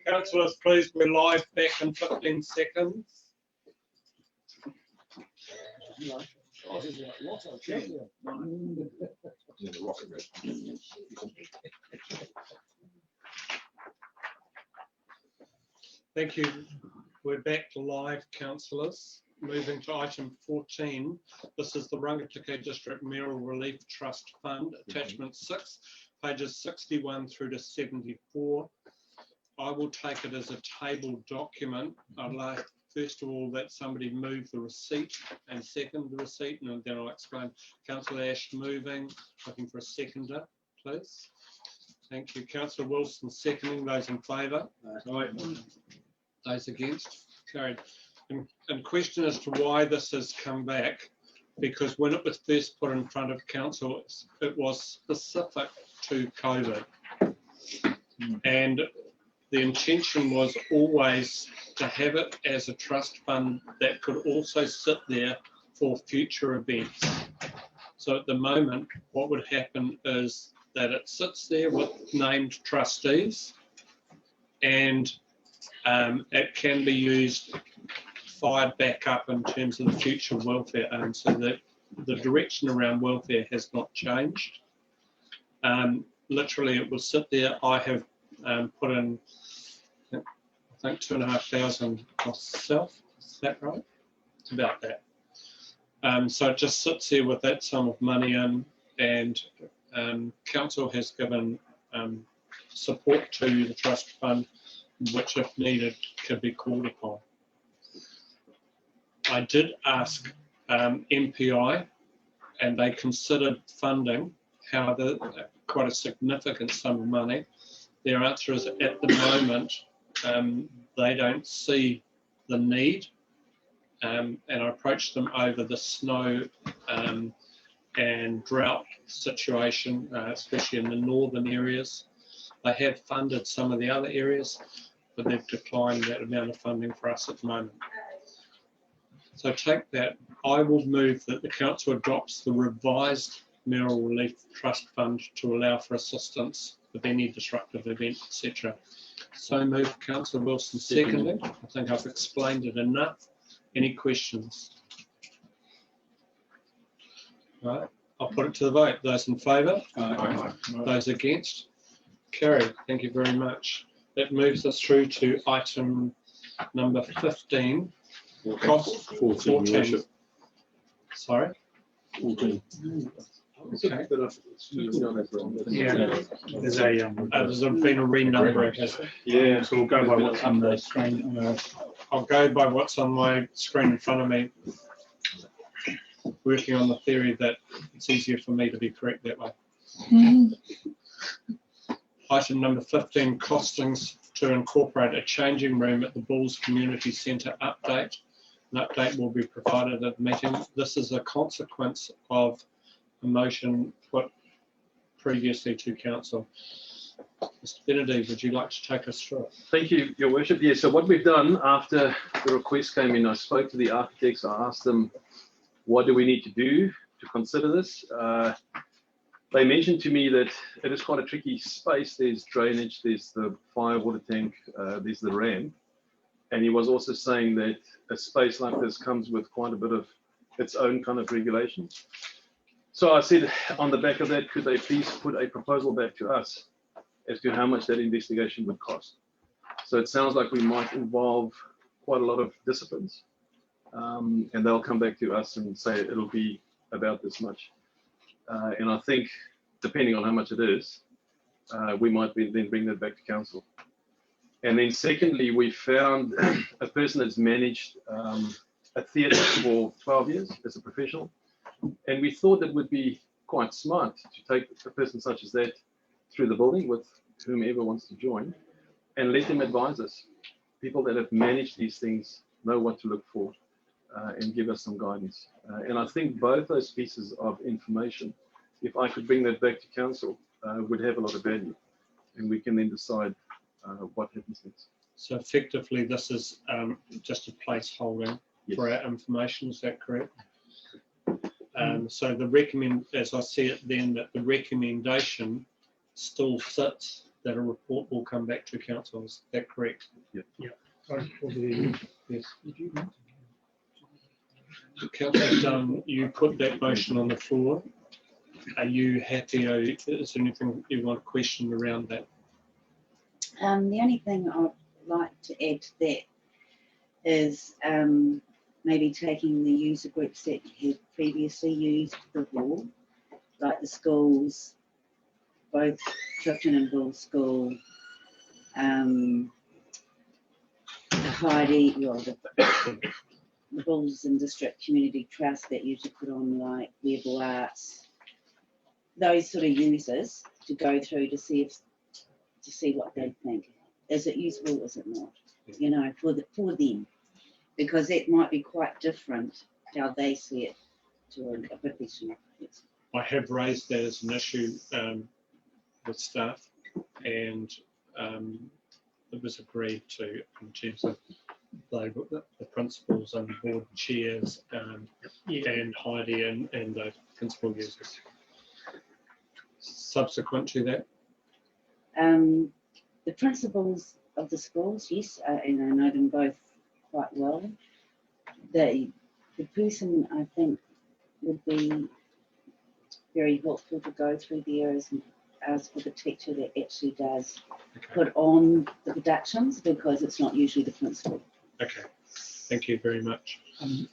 Councillors, please, we're live back in 15 seconds. Thank you. We're back live, councillors. Moving to item 14. This is the Rangitikei District Mayoral Relief Trust Fund, attachment 6, pages 61 through to 74. I will take it as a tabled document. I'd like, first of all, that somebody move the receipt and second the receipt, and then I'll explain. Councillor Ash moving, looking for a seconder, please. Thank you. Councillor Wilson seconding. Those in favour? Aye. Those against? Carried. And question as to why this has come back, because when it was first put in front of council, it was specific to COVID. And the intention was always to have it as a trust fund that could also sit there for future events. So at the moment, what would happen is that it sits there with named trustees, and it can be used, fired back up in terms of the future welfare aim, so that the direction around welfare has not changed. Literally, it will sit there. I have put in, I think, 2,500 myself. Is that right? It's about that. So it just sits there with that sum of money in, and council has given support to the trust fund, which, if needed, could be called upon. I did ask MPI, and they considered funding quite a significant sum of money. Their answer is, at the moment, they don't see the need. And I approached them over the snow and drought situation, especially in the northern areas. They have funded some of the other areas, but they've declined that amount of funding for us at the moment. So take that. I will move that the council adopts the revised Mayoral Relief Trust Fund to allow for assistance with any disruptive event, etc. So move. Councillor Wilson seconding. I think I've explained it enough. Any questions? All right, I'll put it to the vote. Those in favour? Aye. Those against? Carried. Thank you very much. That moves us through to item number 15. Cost 14. Sorry? 14. Okay. Yeah, there's been a renumbering. Yeah, so we'll go by what's on the screen. I'll go by what's on my screen in front of me, working on the theory that it's easier for me to be correct that way. Item number 15, costings to incorporate a changing room at the Bulls Community Centre update. An update will be provided at the meeting. This is a consequence of a motion put previously to council. Mr. Benedict, would you like to take us through it? Thank you, Your Worship. Yes, so what we've done after the request came in, I spoke to the architects. I asked them, what do we need to do to consider this? They mentioned to me that it is quite a tricky space. There's drainage, there's the fire water tank, there's the ramp. And he was also saying that a space like this comes with quite a bit of its own kind of regulations. So I said, on the back of that, could they please put a proposal back to us as to how much that investigation would cost? So it sounds like we might involve quite a lot of disciplines, and they'll come back to us and say it'll be about this much. And I think, depending on how much it is, we might then bring that back to council. And then secondly, we found a person that's managed a theatre for 12 years as a professional. And we thought it would be quite smart to take a person such as that through the building with whomever wants to join and let them advise us. People that have managed these things know what to look for and give us some guidance. And I think both those pieces of information, if I could bring that back to council, would have a lot of value. And we can then decide what happens next. So effectively, this is just a placeholder for our information. Is that correct? So the as I see it then, that the recommendation still sits that a report will come back to council. Is that correct? Yes. Councillor Dunn, you put that motion on the floor. Are you happy, or is there anything you want to question around that? The only thing I'd like to add to that is maybe taking the user groups that had previously used the hall, like the schools, both Clifton and Bull School, the Heidi, well, the Bulls and District Community Trust that usually put on like Wearable Arts, those sort of users to go through to see what they think. Is it usable? Is it not? You know, for them, because it might be quite different how they see it to a professional. Yes. I have raised that as an issue with staff, and it was agreed to in terms of the principals and board chairs and Heidi and the principal users. Subsequent to that, the principals of the schools, yes, and I know them both quite well. The person I think would be very helpful to go through there is for the teacher that actually does put on the productions, because it's not usually the principal. okay. Thank you very much. Can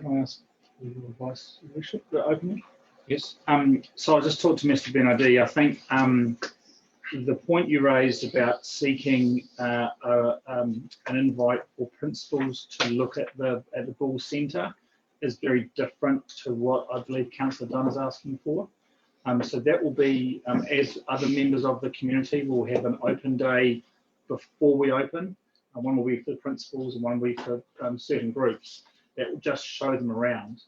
I ask for your advice, Your Worship, openly? Yes. So I just talked to Mr. Bernardi. I think the point you raised about seeking an invite for principals to look at the Bull Centre is very different to what I believe Councillor Dunn is asking for. So that will be, as other members of the community will have an open day before we open. One will be for the principals and one will be for certain groups that will just show them around.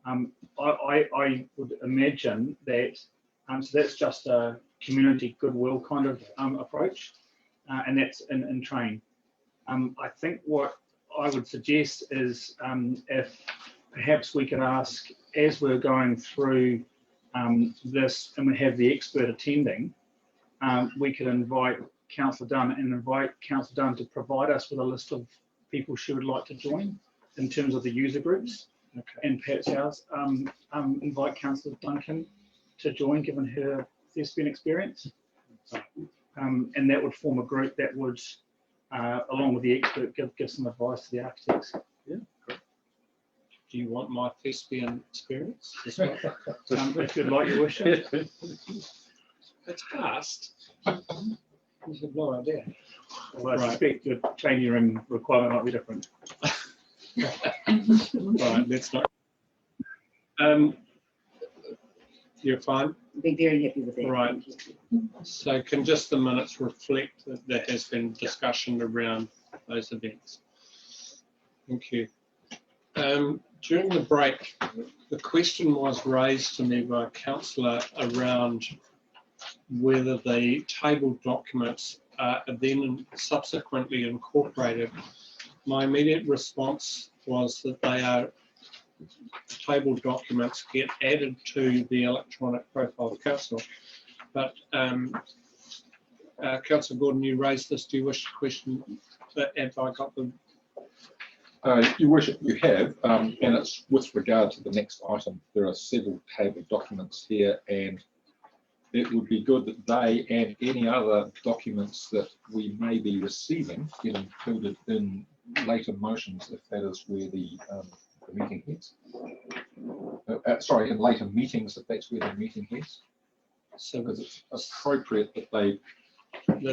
I would imagine that, so that's just a community goodwill kind of approach, and that's in train. I think what I would suggest is if perhaps we could ask, as we're going through this and we have the expert attending, we could invite Councillor Dunn to provide us with a list of people she would like to join in terms of the user groups. Okay. And perhaps ours, invite Councillor Duncan to join, given her thespian experience. And that would form a group that would, along with the expert, give some advice to the architects. Yeah, great. Do you want my thespian experience as well? If you'd like, Your Worship. It's past. You have no idea. Well, I suspect your training room requirement might be different. Right, let's not. You're fine? I'd be very happy with that. Right. So can just the minutes reflect that there has been discussion around those events? Thank you. During the break, the question was raised to me by a councillor around whether the table documents are then subsequently incorporated. My immediate response was that they are table documents get added to the electronic profile of council. But Councillor Gordon, you raised this. Do you wish to question that? Have I got them? Your Worship, you have, and it's with regard to the next item. There are several table documents here, and it would be good that they and any other documents that we may be receiving get included in later motions, if that is where the meeting heads. Sorry, in later meetings, if that's where the meeting heads. So because it's appropriate that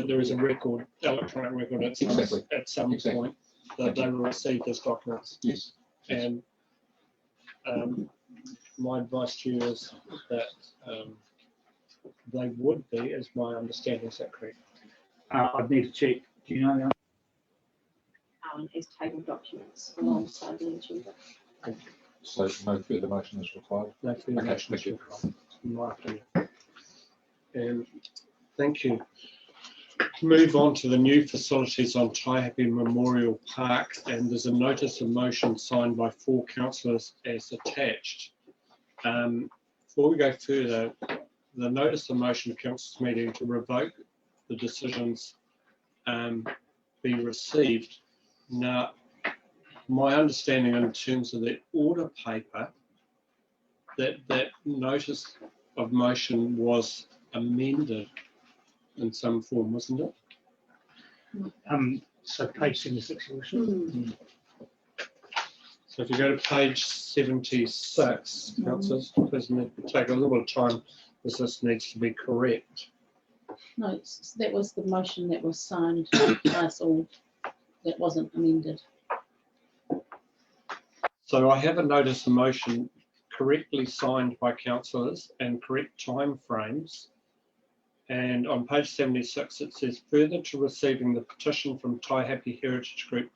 there is a record, electronic record at some point that they will receive those documents. Yes. And my advice to you is that they would be, as my understanding. Is that correct? I'd need to check. Do you know? As table documents alongside the agenda. So no further motion is required. No further motion is required, in my opinion. And thank you. Move on to the new facilities on Taihape Memorial Park, and there's a notice of motion signed by 4 councillors as attached. Before we go further, the notice of motion of council's meeting to revoke the decisions be received. Now, my understanding in terms of the order paper, that notice of motion was amended in some form, wasn't it? So page 76, your worship. So if you go to page 76, councillors, please take a little bit of time because this needs to be correct. No, that was the motion that was signed by us all. That wasn't amended. So I have a notice of motion correctly signed by councillors and correct timeframes. And on page 76, it says, further to receiving the petition from Taihape Heritage Group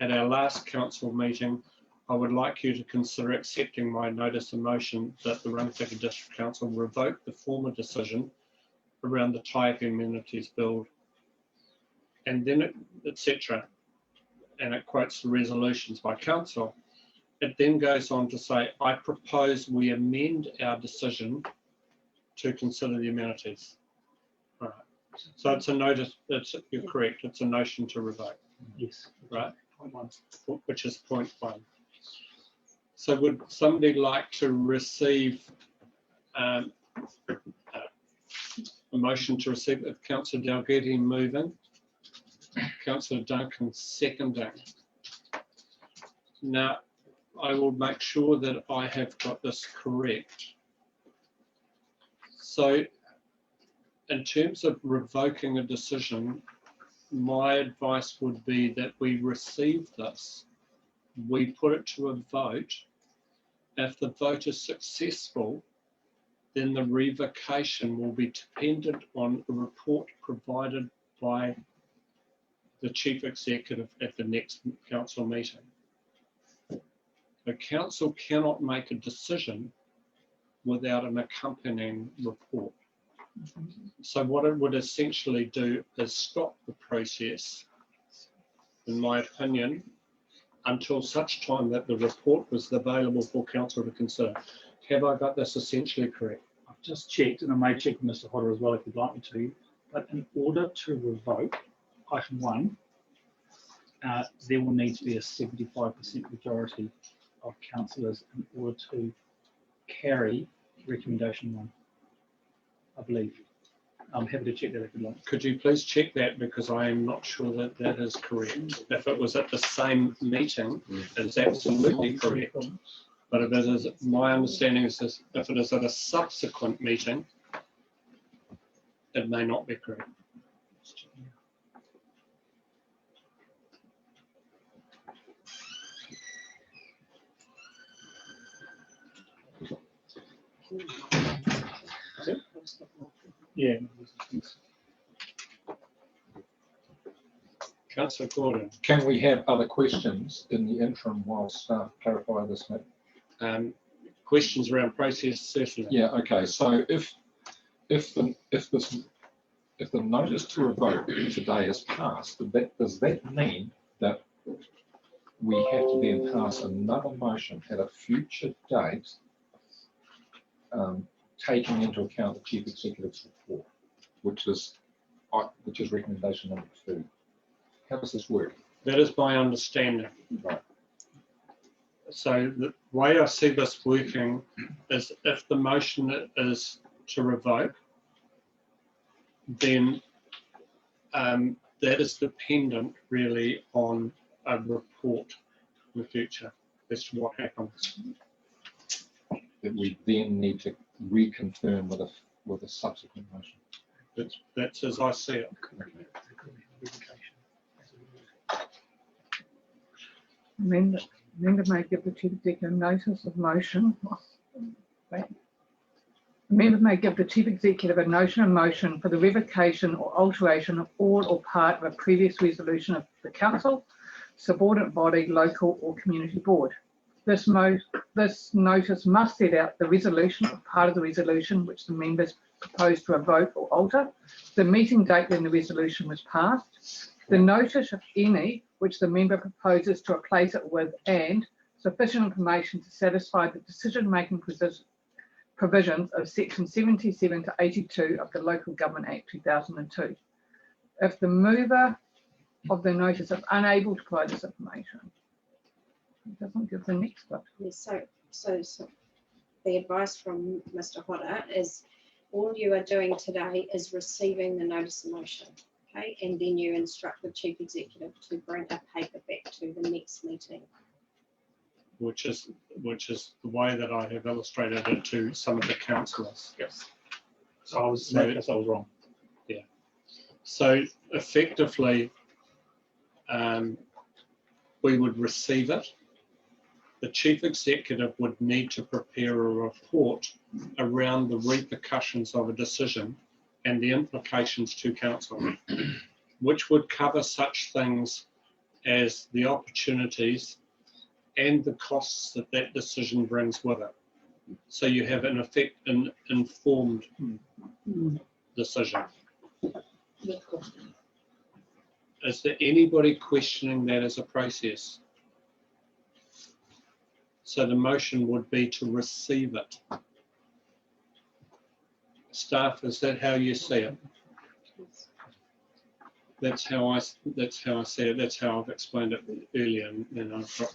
at our last council meeting, I would like you to consider accepting my notice of motion that the Rangitaki District Council revoke the former decision around the Taihape Amenities Build. And then etc. And it quotes the resolutions by council. It then goes on to say, I propose we amend our decision to consider the amenities. All right. So it's a notice, you're correct, it's a notion to revoke. Yes. Right. Point 1. Which is point 1. So would somebody like to receive a motion to receive it? Councillor Dalgety moving, Councillor Duncan seconding. Now, I will make sure that I have got this correct. So in terms of revoking a decision, my advice would be that we receive this, we put it to a vote. If the vote is successful, then the revocation will be dependent on a report provided by the Chief Executive at the next council meeting. The council cannot make a decision without an accompanying report. So what it would essentially do is stop the process, in my opinion, until such time that the report was available for council to consider. Have I got this essentially correct? I've just checked, and I may check with Mr. Hodder as well if you'd like me to, but in order to revoke item 1, there will need to be a 75% majority of councillors in order to carry recommendation 1, I believe. I'm happy to check that if you'd like. Could you please check that, because I am not sure that that is correct. If it was at the same meeting, it's absolutely correct. But if it is, my understanding is this, if it is at a subsequent meeting, it may not be correct. Yeah. Councillor Gordon, Can we have other questions in the interim while staff clarify this? questions around process, certainly. Yeah, okay, so if the notice to revoke today is passed, does that mean that we have to then pass another motion at a future date, taking into account the Chief Executive's report, which is recommendation number 2? How does this work? That is my understanding. Right. So the way I see this working is if the motion is to revoke, then that is dependent really on a report in the future as to what happens. That we then need to reconfirm with a subsequent motion. That's as I see it. Amendment may give the Chief Executive notice of motion. Amendment may give the Chief Executive a notion of motion for the revocation or alteration of all or part of a previous resolution of the Council, subordinate body, local or community board. This notice must set out the resolution or part of the resolution which the members propose to revoke or alter, the meeting date when the resolution was passed, the notice of any which the member proposes to replace it with, and sufficient information to satisfy the decision-making provisions of section 77 to 82 of the Local Government Act 2002. if the mover of the notice is unable to provide this information. It doesn't give the next bit. Yes, so the advice from Mr. Hodder is all you are doing today is receiving the notice of motion, okay? And then you instruct the chief executive to bring a paper back to the next meeting. which is the way that I have illustrated it to some of the councillors. Yes. So I was wrong. So effectively, we would receive it. The chief executive would need to prepare a report around the repercussions of a decision and the implications to council, which would cover such things as the opportunities and the costs that that decision brings with it. So you have in effect an informed decision. Is there anybody questioning that as a process? So the motion would be to receive it. Staff, is that how you see it? That's how I see it. That's how I've explained it earlier, and I've got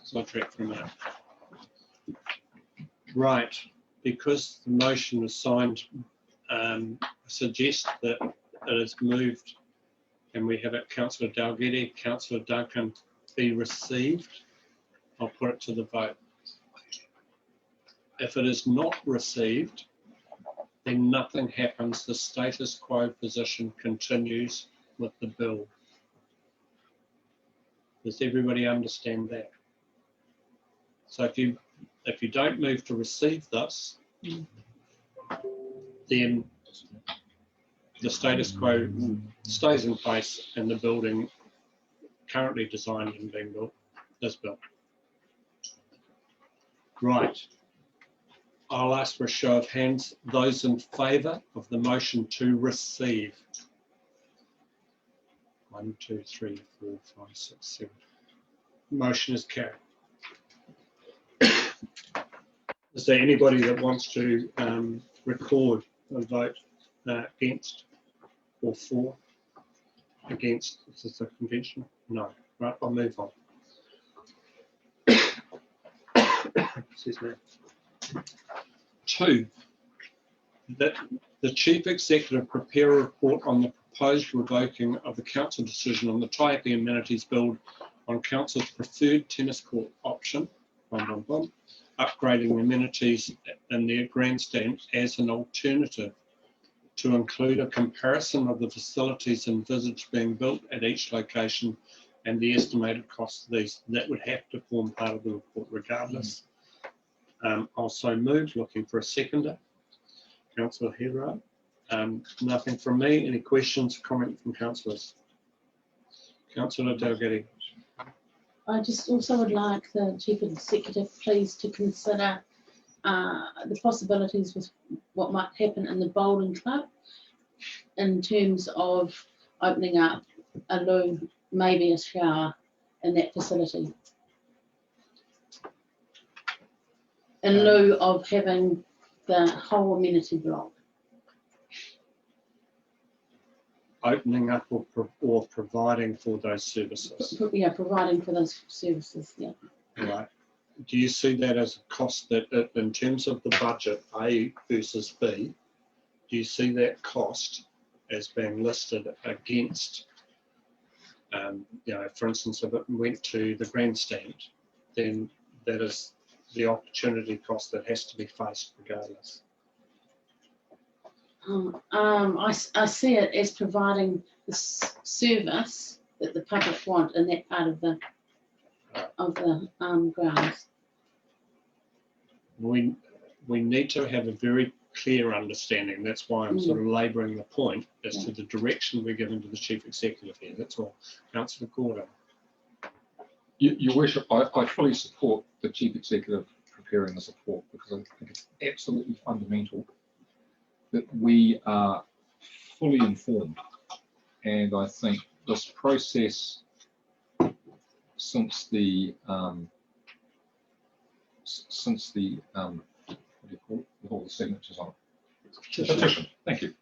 sidetracked for a minute. Right, because the motion was signed, I suggest that it is moved, and we have it Councillor Dalgety, Councillor Duncan be received. I'll put it to the vote. If it is not received, then nothing happens. The status quo position continues with the bill. Does everybody understand that? So if you don't move to receive this, then the status quo stays in place and the building currently designed and being built is built. Right. I'll ask for a show of hands. Those in favour of the motion to receive. 1, 2, 3, 4, 5, 6, 7. Motion is carried. Is there anybody that wants to record a vote against or for? Against, is this a convention? No. Right, I'll move on. Excuse me. 2, that the chief executive prepare a report on the proposed revoking of the council decision on the Taipei amenities build on council's preferred tennis court option, upgrading the amenities in their grandstand as an alternative, to include a comparison of the facilities envisaged being built at each location and the estimated cost of these. That would have to form part of the report regardless. Also moved, looking for a seconder. Councillor Hedera. Nothing from me. Any questions, comment from councillors? Councillor Dalgety. I just also would like the chief executive please to consider the possibilities with what might happen in the bowling club in terms of opening up a loo, maybe a shower in that facility. In lieu of having the whole amenity block. Opening up or providing for those services. Yeah, providing for those services, yeah. Right. Do you see that as a cost that, in terms of the budget, A versus B, do you see that cost as being listed against, for instance, if it went to the grandstand, then that is the opportunity cost that has to be faced regardless? I see it as providing the service that the public want in that part of the grounds. We need to have a very clear understanding. That's why I'm sort of labouring the point as to the direction we're giving to the chief executive here. That's all. Councillor Gordon. Your Worship, I fully support the chief executive preparing this report, because I think it's absolutely fundamental that we are fully informed. And I think this process since the what do you call it, with all the signatures on it? Petition. Thank you.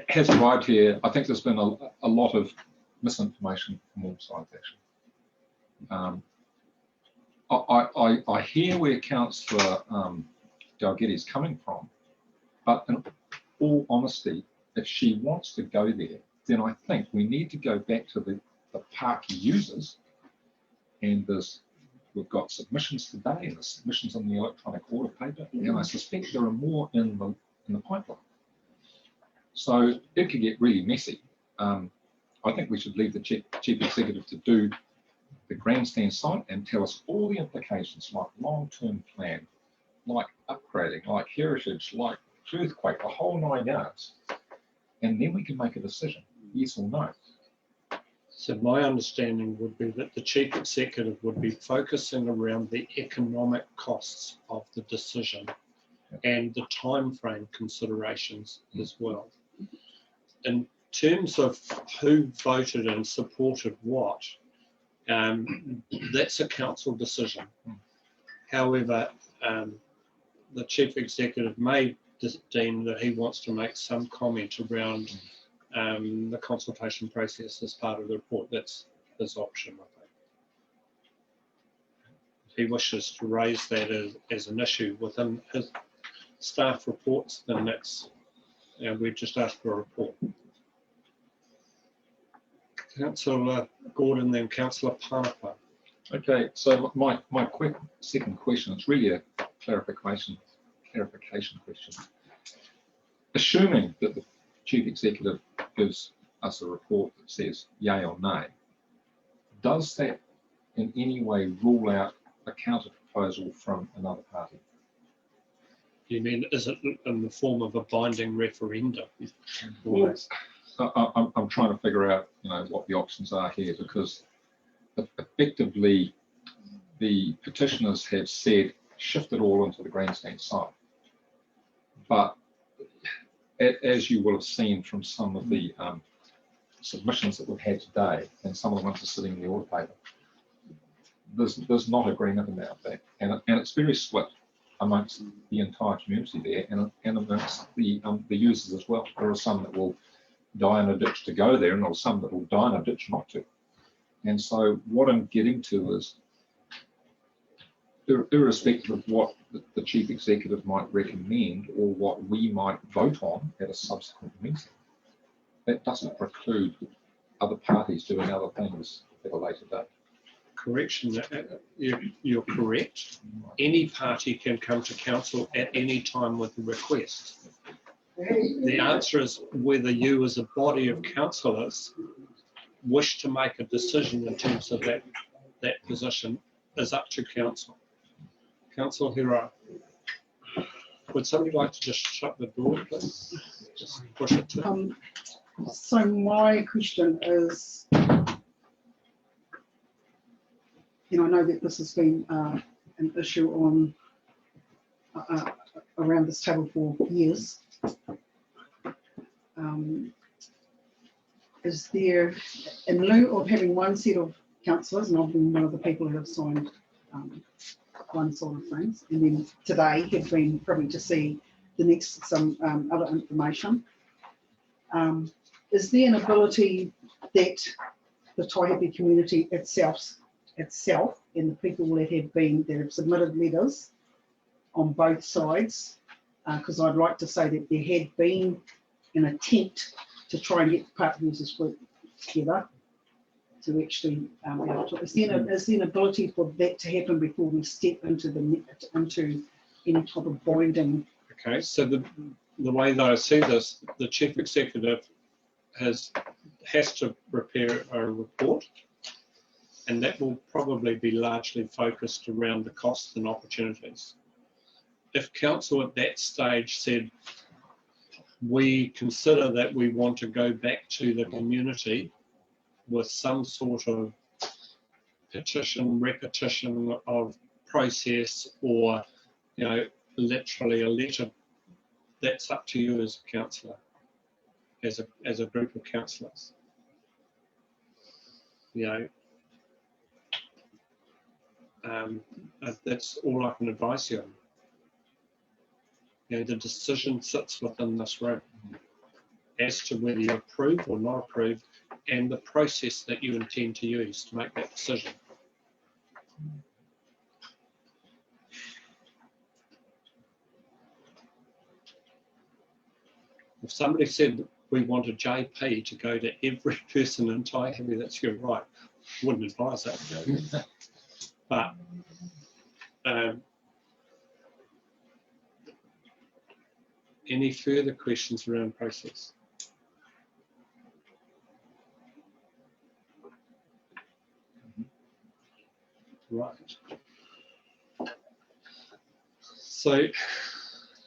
has arrived here. I think there's been a lot of misinformation from all sides, actually. I hear where Councillor Dalgetty is coming from, but in all honesty, if she wants to go there, then I think we need to go back to the park users, and we've got submissions today, and there's submissions on the electronic order paper, and I suspect there are more in the pipeline. So it could get really messy. I think we should leave the chief executive to do the grandstand site and tell us all the implications, like long-term plan, like upgrading, like heritage, like earthquake, the whole 9 yards. And then we can make a decision, yes or no. So my understanding would be that the chief executive would be focusing around the economic costs of the decision and the timeframe considerations as well. In terms of who voted and supported what, that's a council decision. However, the chief executive may deem that he wants to make some comment around the consultation process as part of the report. That's his option, I think. If he wishes to raise that as an issue within his staff reports, then that's, we just ask for a report. Councillor Gordon, then Councillor Panapa. Okay, so my second question, it's really a clarification question. Assuming that the chief executive gives us a report that says yay or nay, does that in any way rule out a counter proposal from another party? You mean, is it in the form of a binding referendum? Yes. I'm trying to figure out, what the options are here, because effectively the petitioners have said shift it all into the grandstand site. But as you will have seen from some of the submissions that we've had today, and some of the ones that are sitting in the order paper, there's not agreement about that, and it's very split amongst the entire community there, and amongst the users as well. There are some that will die in a ditch to go there, and there are some that will die in a ditch not to. And so what I'm getting to is, irrespective of what the chief executive might recommend or what we might vote on at a subsequent meeting, that doesn't preclude other parties doing other things at a later date. Correction, you're correct. Any party can come to council at any time with a request. The answer is whether you as a body of councillors wish to make a decision in terms of that position is up to council. Councillor Hira, would somebody like to just shut the door, please? Just push it to. So my question is, I know that this has been an issue on around this table for years. Is there, in lieu of having one set of councillors, and I've been one of the people who have signed one sort of things, and then today have been probably to see the next some other information, is there an ability that the Taihape community itself and the people that have submitted letters on both sides, because I'd like to say that there had been an attempt to try and get the park users group together to actually is there an ability for that to happen before we step into any type of binding? Okay, so the way that I see this, the chief executive has to prepare a report, and that will probably be largely focused around the costs and opportunities. If council at that stage said, we consider that we want to go back to the community with some sort of repetition of process, or, literally a letter, that's up to you as a councillor, as a group of councillors. That's all I can advise you on. The decision sits within this room. as to whether you approve or not approve, and the process that you intend to use to make that decision. If somebody said we want a JP to go to every person in Taihape, that's your right. Wouldn't advise that. But any further questions around process? Right. So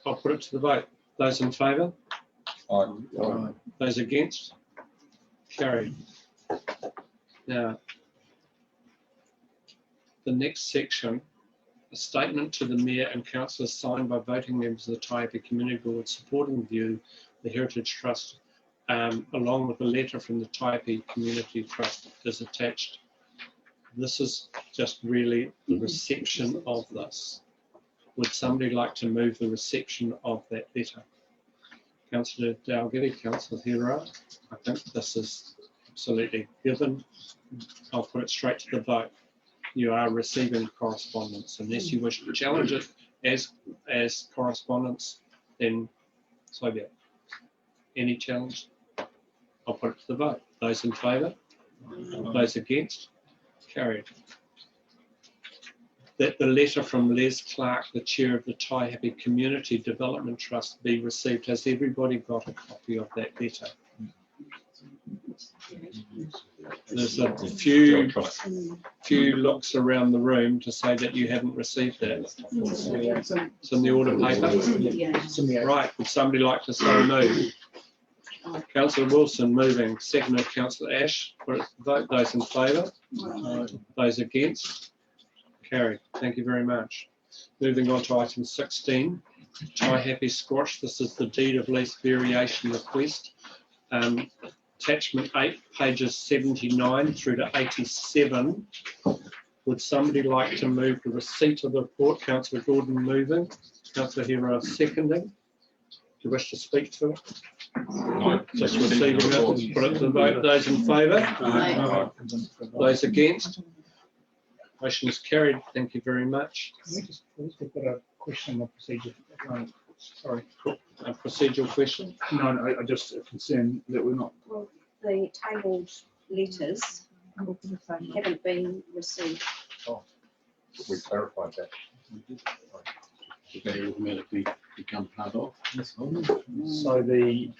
I'll put it to the vote. Those in favour? Aye. Those against? Carried. Now, the next section, a statement to the Mayor and Councillors signed by voting members of the Taihape Community Board supporting the view, the Heritage Trust, along with a letter from the Taihape Community Trust is attached. This is just really the reception of this. Would somebody like to move the reception of that letter? Councillor Dalgety, Councillor Hira, I think this is absolutely given. I'll put it straight to the vote. You are receiving correspondence. Unless you wish to challenge it as correspondence, then so be it. Any challenge? I'll put it to the vote. Those in favour? Those against? Carried. That the letter from Les Clark, the chair of the Taihape Community Development Trust, be received. Has everybody got a copy of that letter? There's a few looks around the room to say that you haven't received that. It's in the order paper. Right, would somebody like to so move? Councillor Wilson moving, seconded Councillor Ash. Put it to the vote. Those in favour? Those against? Carried. Thank you very much. Moving on to item 16, Taihape Squash. This is the deed of lease variation request. Attachment 8, pages 79 through to 87. Would somebody like to move the receipt of the report? Councillor Gordon moving, Councillor Hira seconding. Do you wish to speak to it? No, Just receiving it, put it to the vote. Those in favour? Those against? Motion is carried. Thank you very much. We've got a question on procedure. Sorry. A procedural question? No, I just concerned that we're not. Well, the tabled letters haven't been received. We clarified that. They automatically become part of. So the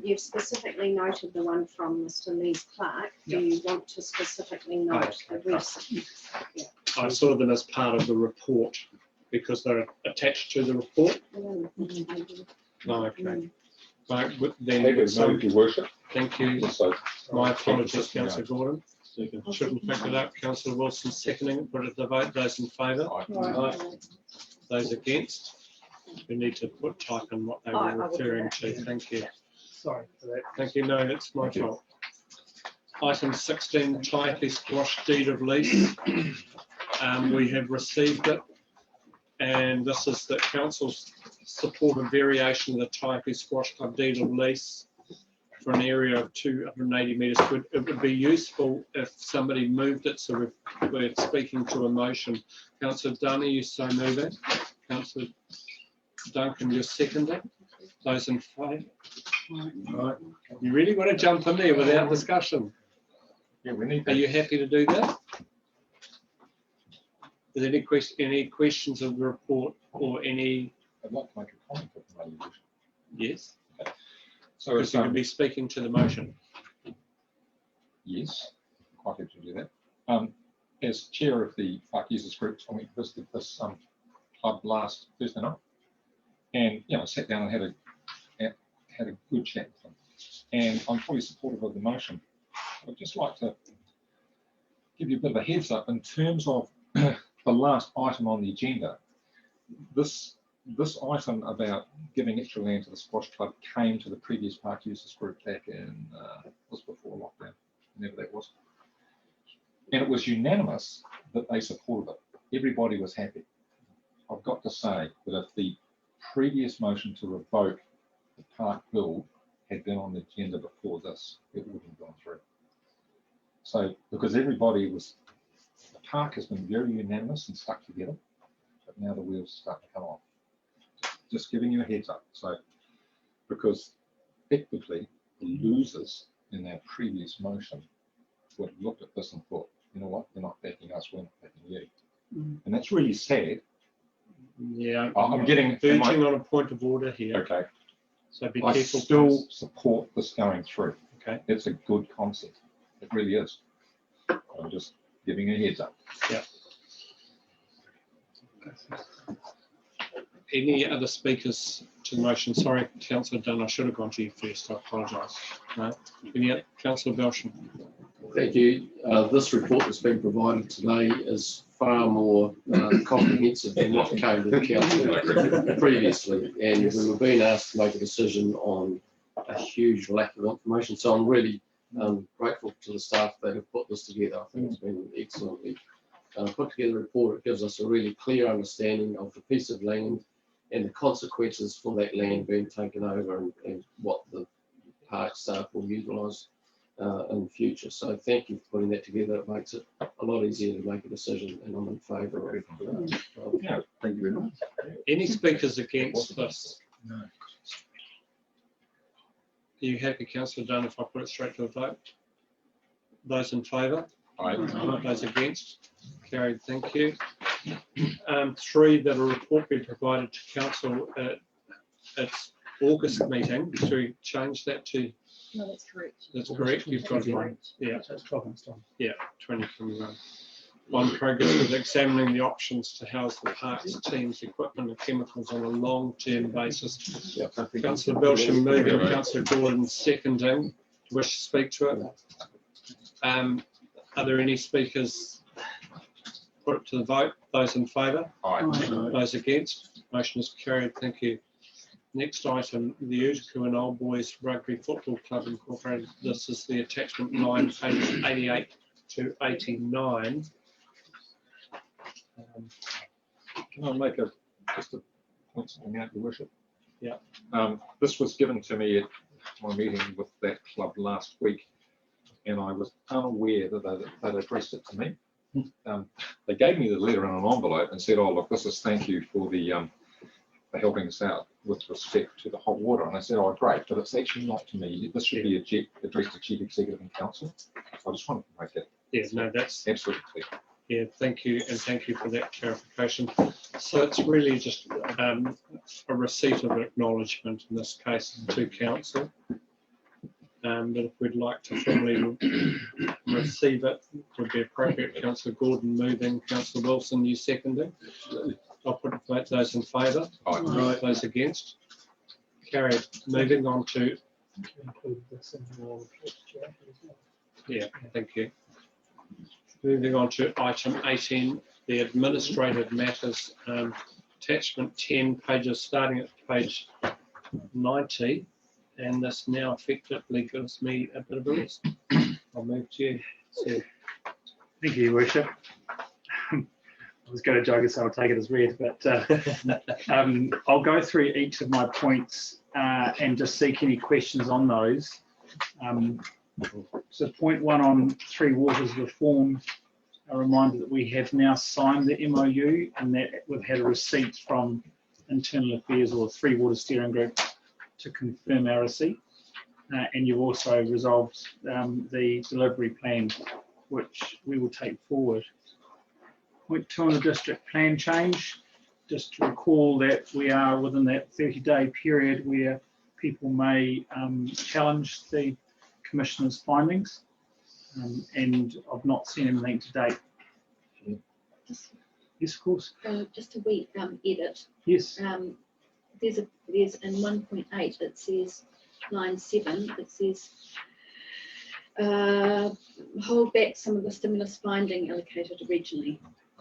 You've specifically noted the one from Mr. Les Clark. Do you want to specifically note the rest? Yeah. I saw them as part of the report because they're attached to the report. Oh, okay. Right, then, Take it, no, your worship. thank you. So, My apologies, Councillor Gordon. Shouldn't pick it up. Councillor Wilson seconding it. Put it to the vote. Those in favour? Those against? We need to type in what they were referring to. Thank you. sorry for that. Thank you. No, it's my fault. Item 16, Taihape Squash deed of lease. We have received it, and this is the council's support of variation of the Taihape Squash Club deed of lease for an area of 280 metres. It would be useful if somebody moved it, so we're speaking to a motion. Councillor Dunn, are you so moving? Councillor Duncan, you're seconding. Those in favour? Right. You really want to jump in there without discussion? yeah, we need Are you happy to do that? Is there any questions of the report or any? I'd like to make a comment. If I may. Yes. So Because it's, you can be speaking to the motion. yes, quite happy to do that. As chair of the Park Users Group, I went visited this club last Thursday night, and sat down and had a good chat with them. And I'm fully supportive of the motion. I'd just like to give you a bit of a heads up in terms of the last item on the agenda. This item about giving extra land to the Squash Club came to the previous Park Users Group back in, was before lockdown, whenever that was. And it was unanimous that they supported it. Everybody was happy. I've got to say that if the previous motion to revoke the park build had been on the agenda before this, it wouldn't have gone through. So, because everybody was, the park has been very unanimous and stuck together, but now the wheels are starting to come off. Just giving you a heads up. So, because technically, the losers in our previous motion would have looked at this and thought, you know what, they're not backing us, we're not backing you. And that's really sad. Yeah, I'm getting, verging on a point of order here, okay, so be I careful. still please. support this going through. Okay. It's a good concept. It really is. I'm just giving a heads up. Any other speakers to the motion? Sorry, Councillor Dunn, I should have gone to you first. I apologise. No. Any other? Councillor Belsham. Thank you. This report that's been provided today is far more comprehensive than what came to the council previously. And we were being asked to make a decision on a huge lack of information. So I'm really grateful to the staff that have put this together. I think it's been excellently put together report. It gives us a really clear understanding of the piece of land and the consequences for that land being taken over and what the park staff will utilise in the future. So thank you for putting that together. It makes it a lot easier to make a decision, and I'm in favour of Yeah, thank you very much. Any speakers against this? No. Are you happy, Councillor Dunn, if I put it straight to a vote? Those in favour? Those against? Carried, thank you. 3, that a report be provided to council at its August meeting. Should we change that to? No, that's correct. That's correct. You've got it. Yeah, So it's 12 months time. 2021. On progress with examining the options to house the parks, teams, equipment and chemicals on a long-term basis. Councillor Belsham moving, Councillor Gordon seconding. Wish to speak to it? Are there any speakers? Put it to the vote. Those in favour? Those against? Motion is carried. Thank you. Next item, the Utuku and Old Boys Rugby Football Club Incorporated. This is the attachment 9, pages 88 to 89. Can I make just a point something out, Your Worship? Yeah. This was given to me at my meeting with that club last week, and I was unaware that they'd addressed it to me. They gave me the letter in an envelope and said, "Oh, look, this is thank you for helping us out with respect to the hot water." And I said, "Oh, great, but it's actually not to me. This should be addressed to Chief Executive and Council." So I just wanted to make it That's absolutely clear. Yeah, thank you, and thank you for that clarification. So it's really just a receipt of acknowledgement in this case to council. But if we'd like to formally receive it, it would be appropriate. Councillor Gordon moving, Councillor Wilson, you seconding. I'll put it to those in favour. Right, those against. Carried. Moving on to. Yeah, thank you. Moving on to item 18, the administrative matters, attachment 10, pages starting at page 90, and this now effectively gives me a bit of a list. I'll move to you. So, Thank you, Your Worship. I was going to joke and say I'll take it as read, but I'll go through each of my points and just seek any questions on those. So point 1 on Three Waters reform, a reminder that we have now signed the MOU and that we've had a receipt from Internal Affairs or Three Waters Steering Group to confirm our receipt. And you've also resolved the delivery plan, which we will take forward. Point 2 on the district plan change, just to recall that we are within that 30-day period where people may challenge the Commissioner's findings, and I've not seen anything to date. Yes, of course. Just a wee edit. Yes. There's in 1.8 it says line 7. It says hold back some of the stimulus finding allocated originally.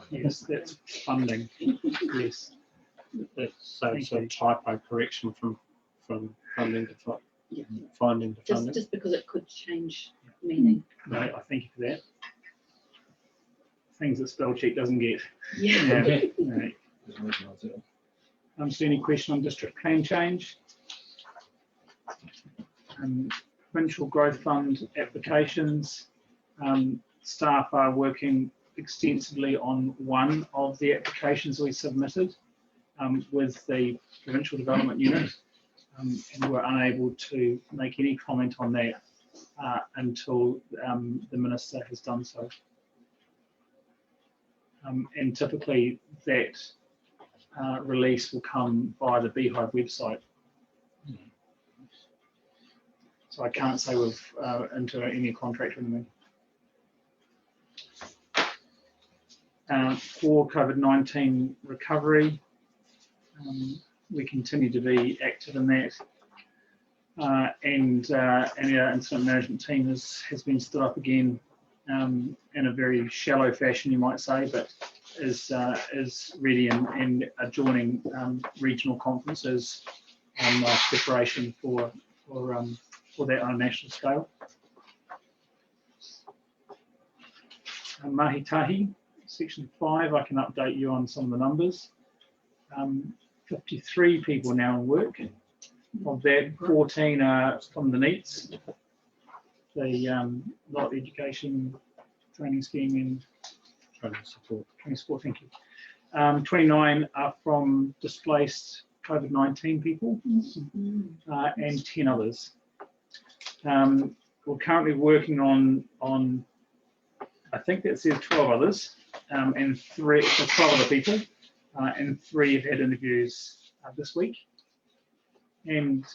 Yes, that's funding. Yes. so it's a typo correction from funding to finding to funding. Just because it could change meaning. No, I thank you for that. Things that spell check doesn't get. Yeah. Right. So any question on district plan change? Provincial Growth Fund applications. Staff are working extensively on one of the applications we submitted with the Provincial Development Unit, and we're unable to make any comment on that until the Minister has done so. And typically that release will come via the Beehive website. So I can't say we've into any contract with them. For COVID-19 recovery, we continue to be active in that. And our incident management team has been stood up again in a very shallow fashion, you might say, but is ready and joining regional conferences on preparation for that on a national scale. Mahi Tahi, section 5, I can update you on some of the numbers. 53 people now in work. Of that, 14 are from the NEETs, the Light Education Training Scheme and Training Support, thank you. 29 are from displaced COVID-19 people, and 10 others. We're currently working on I think that says 12 others, and 12 other people, and 3 have had interviews this week. And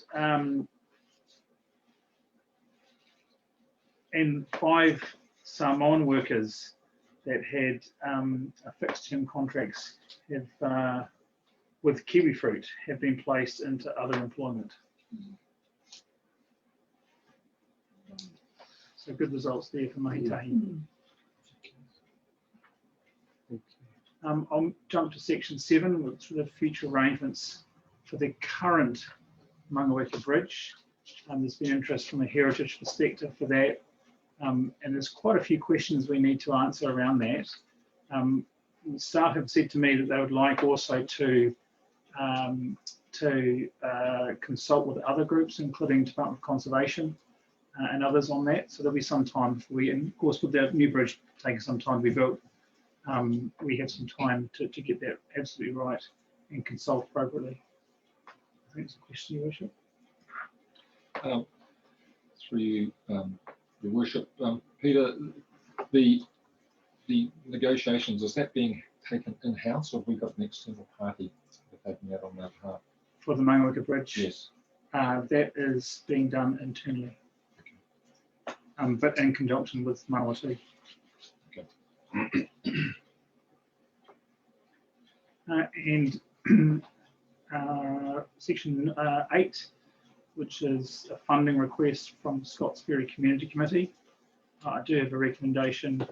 5 Samoan workers that had fixed term contracts have, with kiwifruit, have been placed into other employment. So good results there for Mahi Tahi. I'll jump to section 7, which are the future arrangements for the current Mangaweka Bridge. There's been interest from a heritage perspective for that, and there's quite a few questions we need to answer around that. Staff have said to me that they would like also to consult with other groups, including Department of Conservation and others on that. So there'll be some time before we, and of course with the new bridge taking some time to be built, we have some time to get that absolutely right and consult appropriately. I think it's a question, Your Worship. Through you, Your Worship, Peter, the negotiations, is that being taken in-house, or have we got an external party taking that on our behalf? For the Mangaweka Bridge? Yes. That is being done internally, but in conjunction with Manawatu. Okay. And section 8, which is a funding request from Scotts Ferry Community Committee. I do have a recommendation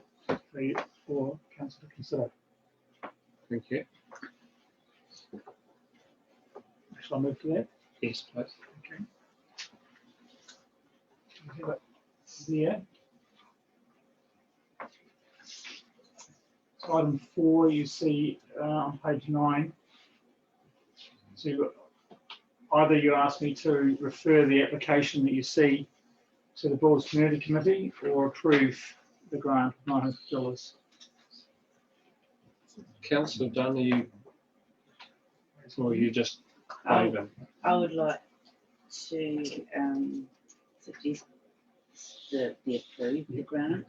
for Council to consider. Thank you. Shall I move to that? Yes, please. Okay. You have it there. So item 4, you see on page 9. So either you ask me to refer the application that you see to the Broads Community Committee or approve the grant of $900. Councillor Dunn, are you, or are you just waving? I would like to suggest that they approve the grant.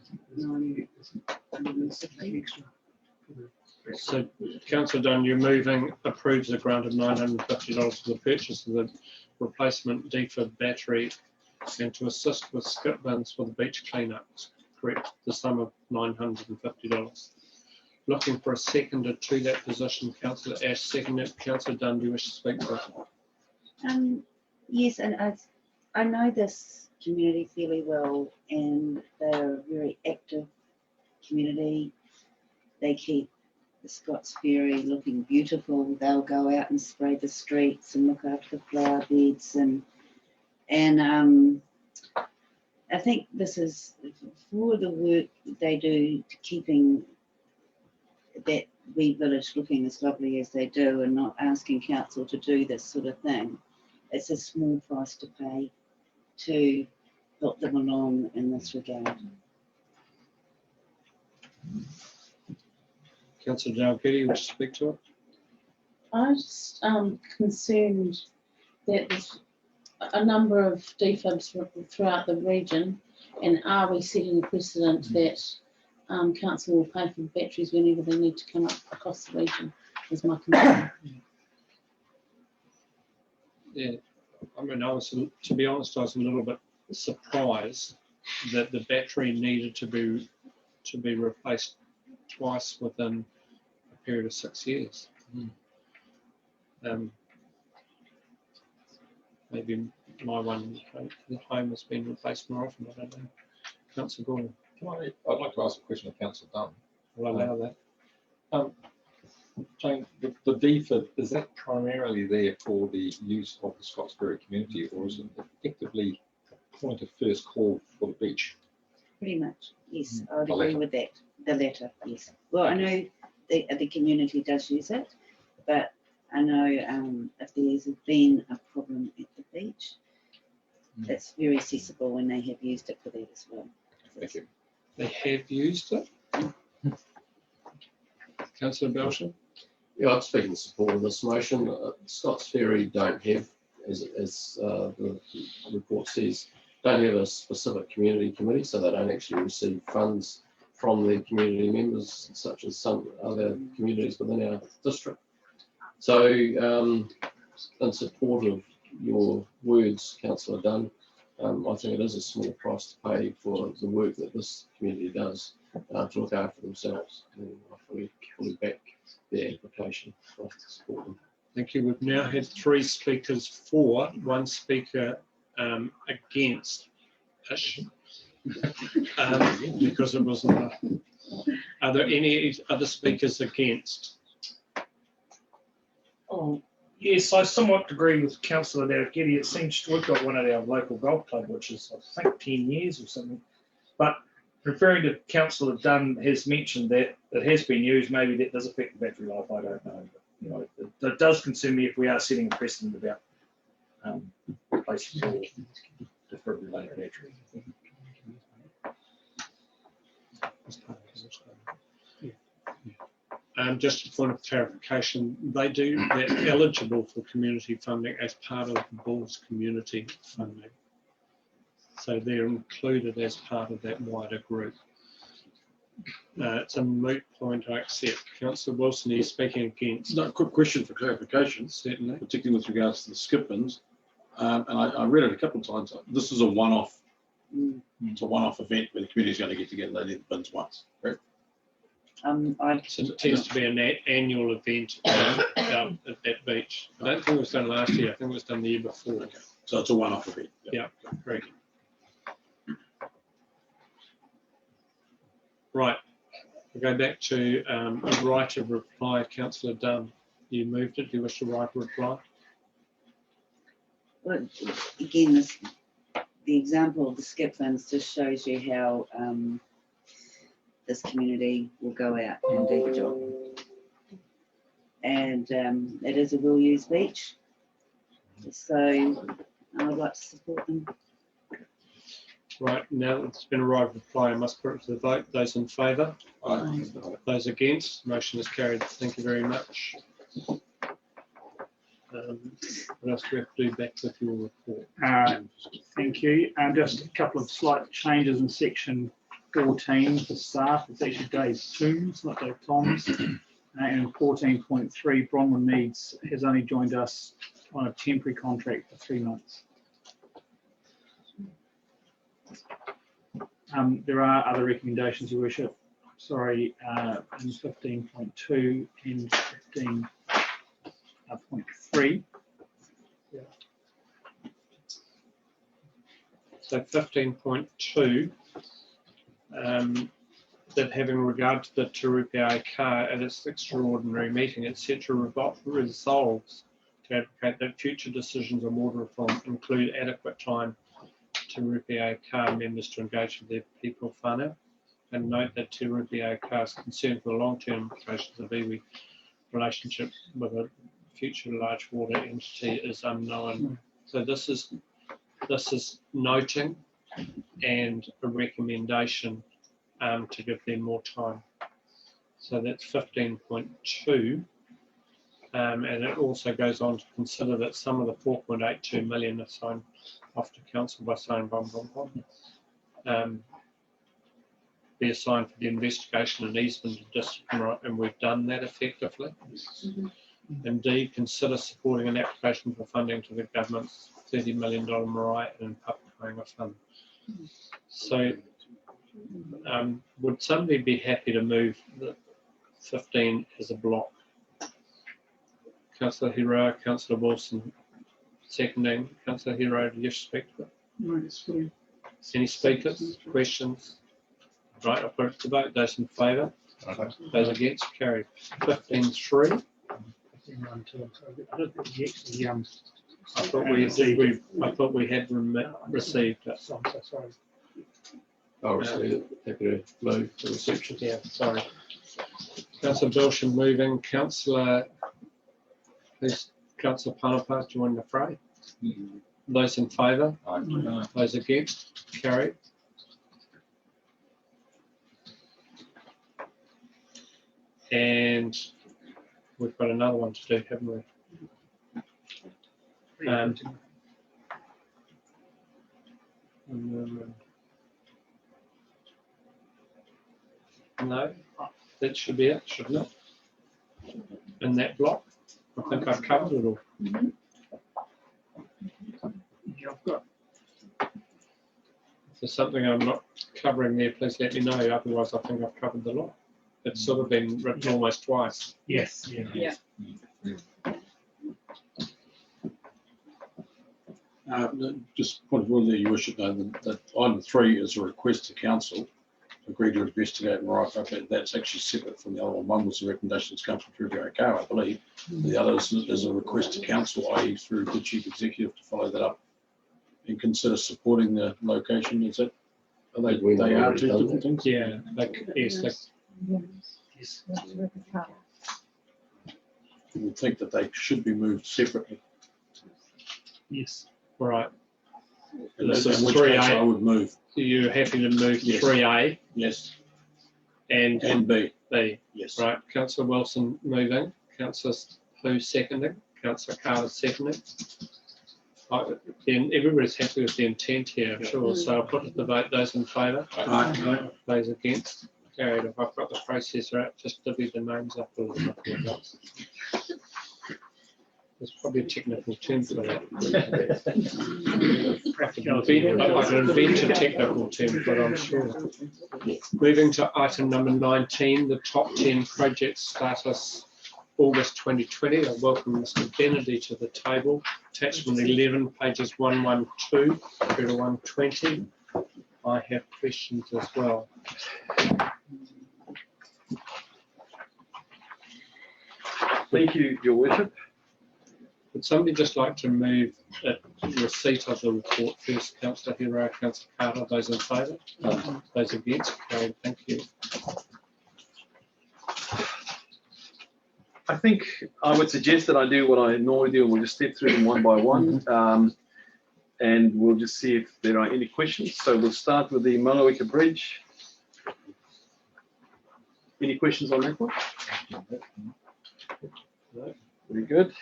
So, Councillor Dunn, you're moving approves the grant of $950 for the purchase of the replacement DFID battery and to assist with skip bins for the beach cleanups, correct? The sum of $950. Looking for a seconder to that position. Councillor Ash, seconded. Councillor Dunn, do you wish to speak to it? Yes, and I know this community fairly well, and they're a very active community. They keep the Scotts Ferry looking beautiful. They'll go out and spray the streets and look after the flower beds, and I think this is for the work that they do to keeping that wee village looking as lovely as they do, and not asking council to do this sort of thing. It's a small price to pay to help them along in this regard. Councillor Dalgety, you wish to speak to it? I just concerned that there's a number of defibs throughout the region, and are we setting a precedent that council will pay for batteries whenever they need to come up across the region, is my concern. Yeah, I mean, to be honest, I was a little bit surprised that the battery needed to be replaced twice within a period of 6 years. Maybe my one at home has been replaced more often. I don't know. Councillor Gordon, I'd like to ask a question of Councillor Dunn. will allow that. Jane, the DFID, is that primarily there for the use of the Scottsbury community, or is it effectively a point of first call for the beach? Pretty much, yes, I would The agree latter. with that, the latter, yes. Well, I know the community does use it, but I know if there's been a problem at the beach, it's very accessible when they have used it for that as well. Thank you. They have used it. Councillor Belsham? Yeah, I'd speak in support of this motion. Scott's Ferry don't have, as the report says, don't have a specific community committee, so they don't actually receive funds from their community members, such as some other communities within our district. So, in support of your words, Councillor Dunn, I think it is a small price to pay for the work that this community does to look after themselves. And I fully back their application for us to support them. Thank you. We've now had 3 speakers for, 1 speaker against ish, because it wasn't. Are there any other speakers against? Oh, yes, I somewhat agree with Councillor Dalgety. It seems we've got one at our local golf club, which is, I think, 10 years or something. But referring to Councillor Dunn has mentioned that it has been used. Maybe that does affect the battery life. I don't know. But, you know, it does concern me if we are setting a precedent about replacing all defibrillator batteries. Just a point of clarification, they're eligible for community funding as part of the board's community funding. So they're included as part of that wider group. It's a moot point, I accept. Councillor Wilson, are you speaking against? No, quick question for clarification, Certainly. particularly with regards to the skip bins. And I read it a couple of times. This is a one-off. It's a one-off event where the community is going to get together. They need the bins once, correct? It tends to be an annual event out at that beach. I don't think it was done last year. I think it was done the year before. Okay. So it's a one-off event. Yeah, great. Right. We'll go back to a right of reply. Councillor Dunn, you moved it. Do you wish to write a reply? Well, again, the example of the skip funds just shows you how this community will go out and do the job. And it is a well-used beach, so I would like to support them. Right, now that it's been a right of reply, I must put it to the vote. Those in favour? Aye. Those against? Motion is carried. Thank you very much. What else do we have to do back with your report? Thank you. Just a couple of slight changes in section 14 for staff. It's actually Dave Toombs, not Dave Toms. And 14.3, Bronwyn Meads has only joined us on a temporary contract for 3 months. There are other recommendations, Your Worship. Sorry, in 15.2 and 15.3. So 15.2, that having regard to the Te Rupe Car at its extraordinary meeting, etc., resolves to advocate that future decisions on water reform include adequate time to Rupe Car members to engage with their people whānau, and note that Te Rupe Car's concern for the long-term implications of iwi relationship with a future large water entity is unknown. So this is this is noting and a recommendation to give them more time. So that's 15.2. And it also goes on to consider that some of the 4.82 million are signed off to council by saying be assigned for the investigation and easement of discipline, and we've done that effectively. And D, consider supporting an application for funding to the government's $30 million Mariah and Papakainga Fund. So would somebody be happy to move the 15 as a block? Councillor Hero, Councillor Wilson, seconding. Councillor Hero, do you speak to it? No, it's fine. Any speakers, questions? Right, I'll put it to vote. Those in favour? Those against? Carried. 15.3. I thought we had received it. I'll receive it. Happy to move the reception. Yeah, sorry. Councillor Belsham moving. Councillor Panapa joining the fray. Those in favour? Those against? Carried. And we've got another one to do, haven't we? No, that should be it, shouldn't it? In that block, I think I've covered it all. If there's something I'm not covering there, please let me know. Otherwise, I think I've covered the lot. It's sort of been written almost twice. Yes. Yeah. Just point of order, Your Worship, that item 3 is a request to council to agree to investigate Mariah. That's actually separate from the other one. One was the recommendations come from Treasury OK, I believe. The other is a request to council, i.e. through the Chief Executive, to follow that up and consider supporting the location. Is it? Are they are two different things? Yeah, yes. You would think that they should be moved separately. Yes. All right. And this That's is which case 3A. I would move. You're happy to move Yes. 3A Yes. and B. B. Yes. Right. Councillor Wilson moving. Councillor Hu seconding. Councillor Carter seconding. Then everybody's happy with the intent here, I'm sure. So I'll put it to the vote. Those in favour? Those against? Carried. If I've got the process right, just divvy the names up a little bit. There's probably a technical term for that. I can invent a technical term, but I'm sure. Moving to item number 19, the top 10 project status, August 2020. I welcome Mr. Benedy to the table. Attachment 11, pages 112 through to 120. I have questions as well. Thank you, Your Worship. Would somebody just like to move receipt of the report first? Councillor Hero, Councillor Carter, those in favour? Those against? Carried. Thank you. I think I would suggest that I do what I normally do, and we'll just step through them one by one, and we'll just see if there are any questions. So we'll start with the Malawika Bridge. Any questions on that one? No. Very good.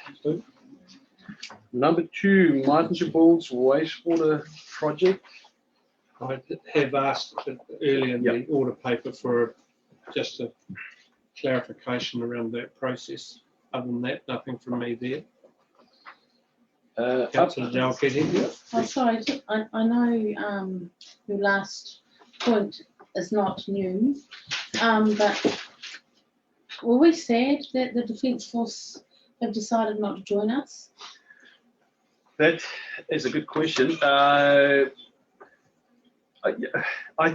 Number 2, Martin Balls wastewater project. I have asked earlier in the order paper for just a clarification around that process. Other than that, nothing from me there. Councillor Dalketty. Oh, sorry, I know your last point is not new, but were we sad that the Defence Force have decided not to join us? That is a good question. I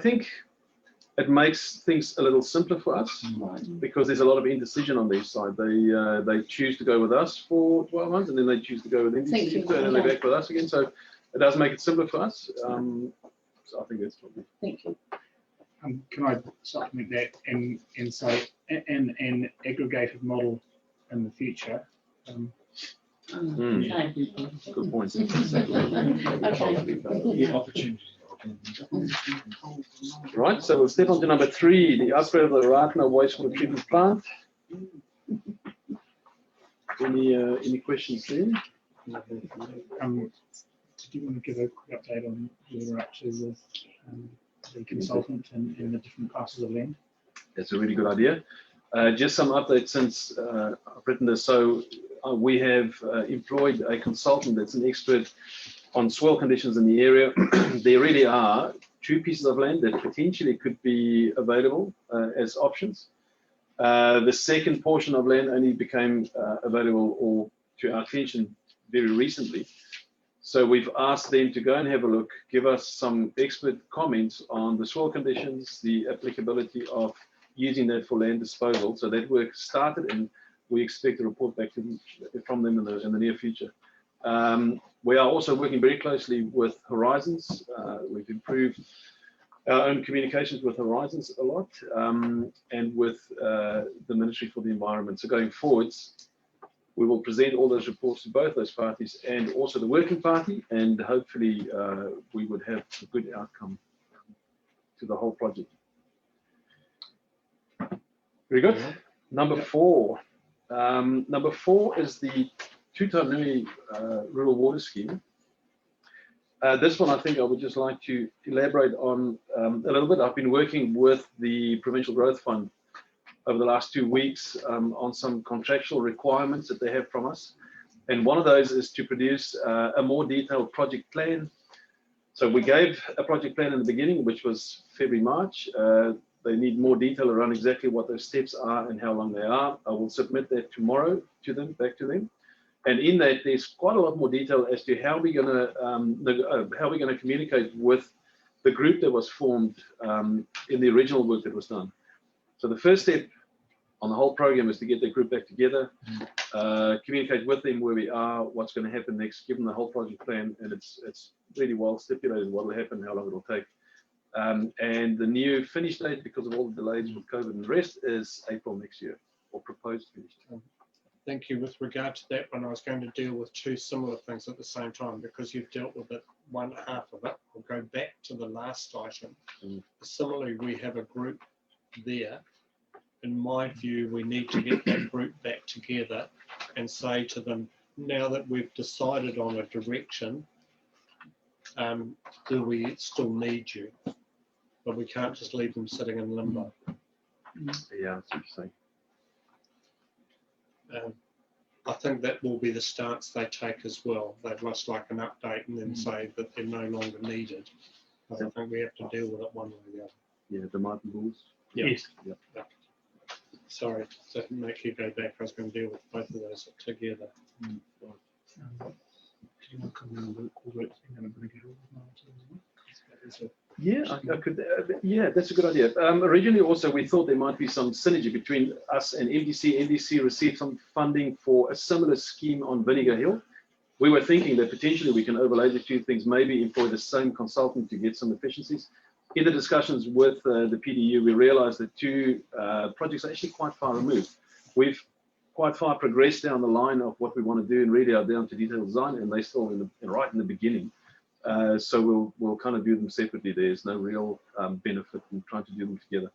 think it makes things a little simpler for us because there's a lot of indecision on their side. They choose to go with us for 12 months and then they choose to go with NDC and then they're back with us again. So it does make it simpler for us. So I think that's probably. Thank you. Can I supplement that and say in an aggregated model in the future, Okay. Good point. Okay. Right, so we'll step on to number 3, the upgrade of the Ratna wastewater treatment plant. Any questions there? Did you want to give a quick update on where we're up to with the consultant and the different classes of land? That's a really good idea. Just some updates since I've written this. So we have employed a consultant that's an expert on soil conditions in the area. There really are 2 pieces of land that potentially could be available as options. The second portion of land only became available or to our attention very recently. So we've asked them to go and have a look, give us some expert comments on the soil conditions, the applicability of using that for land disposal. So that work started, and we expect a report back from them in the near future. We are also working very closely with Horizons. We've improved our own communications with Horizons a lot, and with the Ministry for the Environment. So going forwards, we will present all those reports to both those parties and also the working party, and hopefully we would have a good outcome to the whole project. Very good. Number 4. Number 4 is the Tutanui Rural Water Scheme. This one, I think I would just like to elaborate on a little bit. I've been working with the Provincial Growth Fund over the last 2 weeks on some contractual requirements that they have from us. And one of those is to produce a more detailed project plan. So we gave a project plan in the beginning, which was February, March. They need more detail around exactly what those steps are and how long they are. I will submit that tomorrow to them, back to them. And in that, there's quite a lot more detail as to how we're going to communicate with the group that was formed in the original work that was done. So the first step on the whole program is to get that group back together, communicate with them where we are, what's going to happen next, give them the whole project plan, and it's really well stipulated what will happen, how long it will take. And the new finish date, because of all the delays with COVID and the rest, is April next year, or proposed finish date. Thank you. With regard to that one, I was going to deal with 2 similar things at the same time, because you've dealt with it, one half of it. We'll go back to the last item. Similarly, we have a group there. In my view, we need to get that group back together and say to them, now that we've decided on a direction, do we still need you? But we can't just leave them sitting in limbo. Yeah, that's interesting. I think that will be the stance they take as well. They'd just like an update and then say that they're no longer needed. But I think we have to deal with it one way or the other. Yeah, the Martin Bulls. Yeah. Yes. Yep. Sorry to make you go back. I was going to deal with both of those together. Yeah, I could. Yeah, that's a good idea. Originally, also, we thought there might be some synergy between us and MDC. MDC received some funding for a similar scheme on Vinegar Hill. We were thinking that potentially we can overlay the 2 things, maybe employ the same consultant to get some efficiencies. In the discussions with the PDU, we realized that 2 projects are actually quite far removed. We've quite far progressed down the line of what we want to do and really are down to detailed design, and they're still right in the beginning. So we'll kind of do them separately. There's no real benefit in trying to do them together.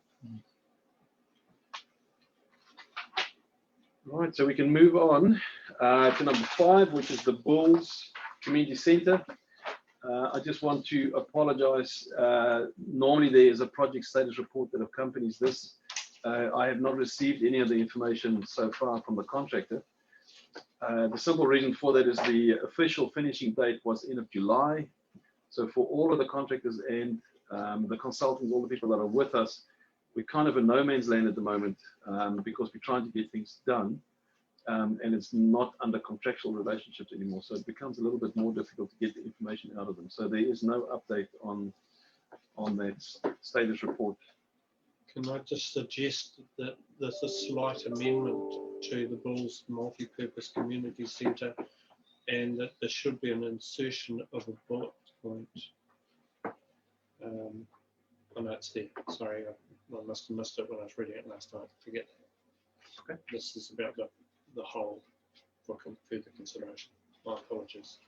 Right, so we can move on to number 5, which is the Bulls Community Centre. I just want to apologize. Normally there is a project status report that accompanies this. I have not received any of the information so far from the contractor. The simple reason for that is the official finishing date was end of July. So for all of the contractors and the consultants, all the people that are with us, we're kind of in no man's land at the moment because we're trying to get things done. And it's not under contractual relationships anymore. So it becomes a little bit more difficult to get the information out of them. So there is no update on that status report. Can I just suggest that there's a slight amendment to the Bulls Multi-Purpose Community Centre, and that there should be an insertion of a bullet point. Oh no, it's there. Sorry, I must have missed it when I was reading it last night. Forget that. Okay. This is about the whole for further consideration. My apologies.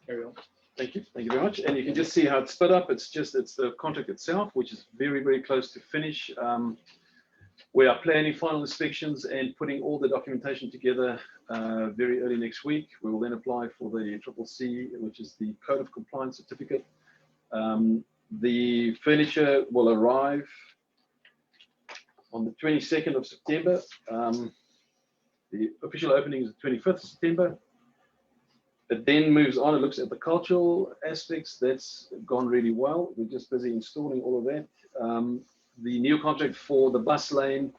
Carry on. Thank you very much. And you can just see how it's split up. It's the contract itself, which is very, very close to finish. We are planning final inspections and putting all the documentation together very early next week. We will then apply for the CCC, which is the Code of Compliance Certificate. The furniture will arrive on the 22nd of September. The official opening is the 25th of September. It then moves on, it looks at the cultural aspects. That's gone really well. We're just busy installing all of that. The new contract for the bus lane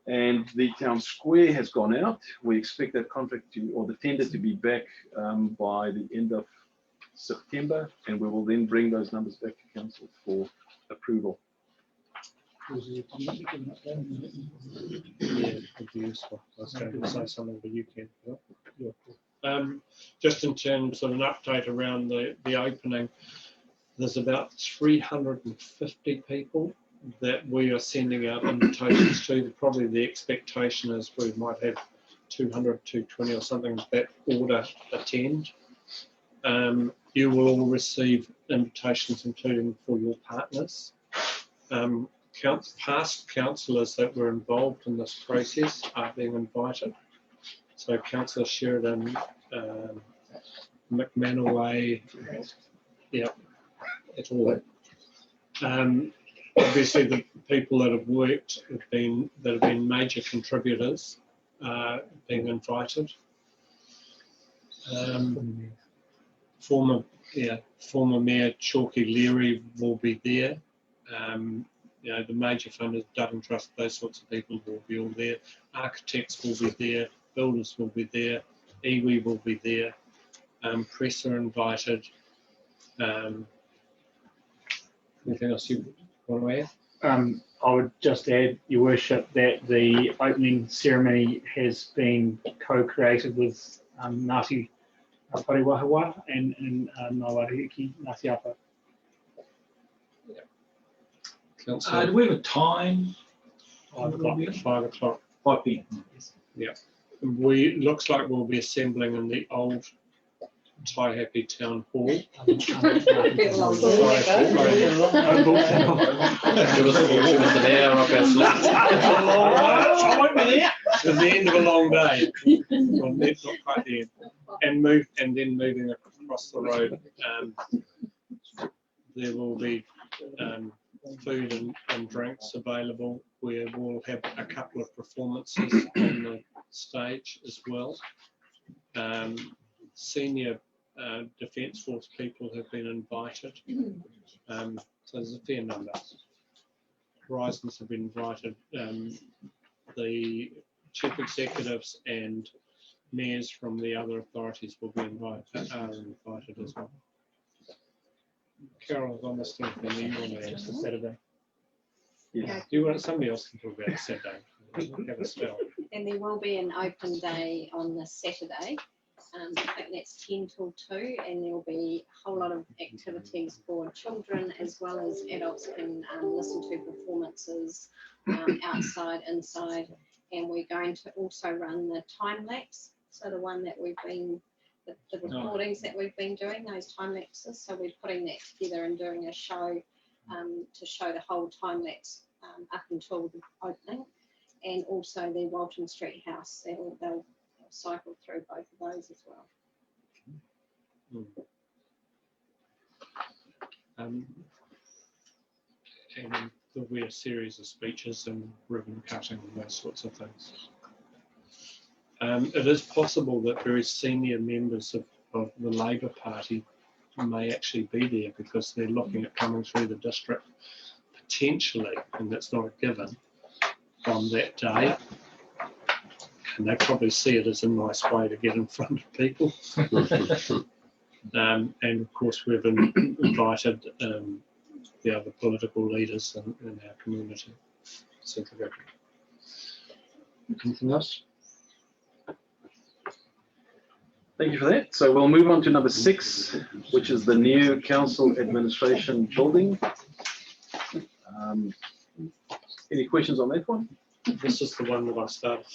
and the town square has gone out. We expect that contract to, or the tender to be back by the end of September, and we will then bring those numbers back to council for approval. Yeah, would be useful. I was going to say something, but you can. Just in terms of an update around the opening, there's about 350 people that we are sending out invitations to. Probably the expectation is we might have 200, 220 or something of that order attend. You will all receive invitations, including for your partners. Past councillors that were involved in this process are being invited. So Councillor Sheridan, McManaway, yeah, et al. Obviously, the people that have worked that have been major contributors being invited. Former Mayor Chalky Leary will be there. You know, the major funders, Dutton Trust, those sorts of people will be all there. Architects will be there. Builders will be there. Iwi will be there. Press are invited. Anything else you want to add? I would just add, Your Worship, that the opening ceremony has been co-created with Ngāti Pariwahawa and Ngāwarihiki Ngāti Apa. Do we have a time? 5 o'clock. 5 o'clock. 5 p.m. Yeah. Looks like we'll be assembling in the old Taihape Town Hall. Give us an hour up our sleep. I won't be there. It's the end of a long day. Well, not quite the end. And then moving across the road, there will be food and drinks available. We will have a couple of performances on the stage as well. Senior Defence Force people have been invited. So there's a fair number. Horizons have been invited. The chief executives and mayors from the other authorities will be invited as well. Carol, I must think that you want to answer Saturday. Yes. Do you want somebody else to talk about Saturday? Have a spell. And there will be an open day on the Saturday. I think that's 10 till 2, and there'll be a whole lot of activities for children as well as adults can listen to performances outside, inside, and we're going to also run the time lapse. So the one that we've been, the recordings that we've been doing, those time lapses. So we're putting that together and doing a show to show the whole time lapse up until the opening, and also the Walton Street House. They'll cycle through both of those as well. And there'll be a series of speeches and ribbon cutting and those sorts of things. It is possible that very senior members of the Labour Party may actually be there because they're looking at coming through the district potentially, and that's not a given, on that day. And they probably see it as a nice way to get in front of people. And of course, we've invited the other political leaders in our community. So, anything else? Thank you for that. So we'll move on to number 6, which is the new council administration building. Any questions on that one? This is the one that I started.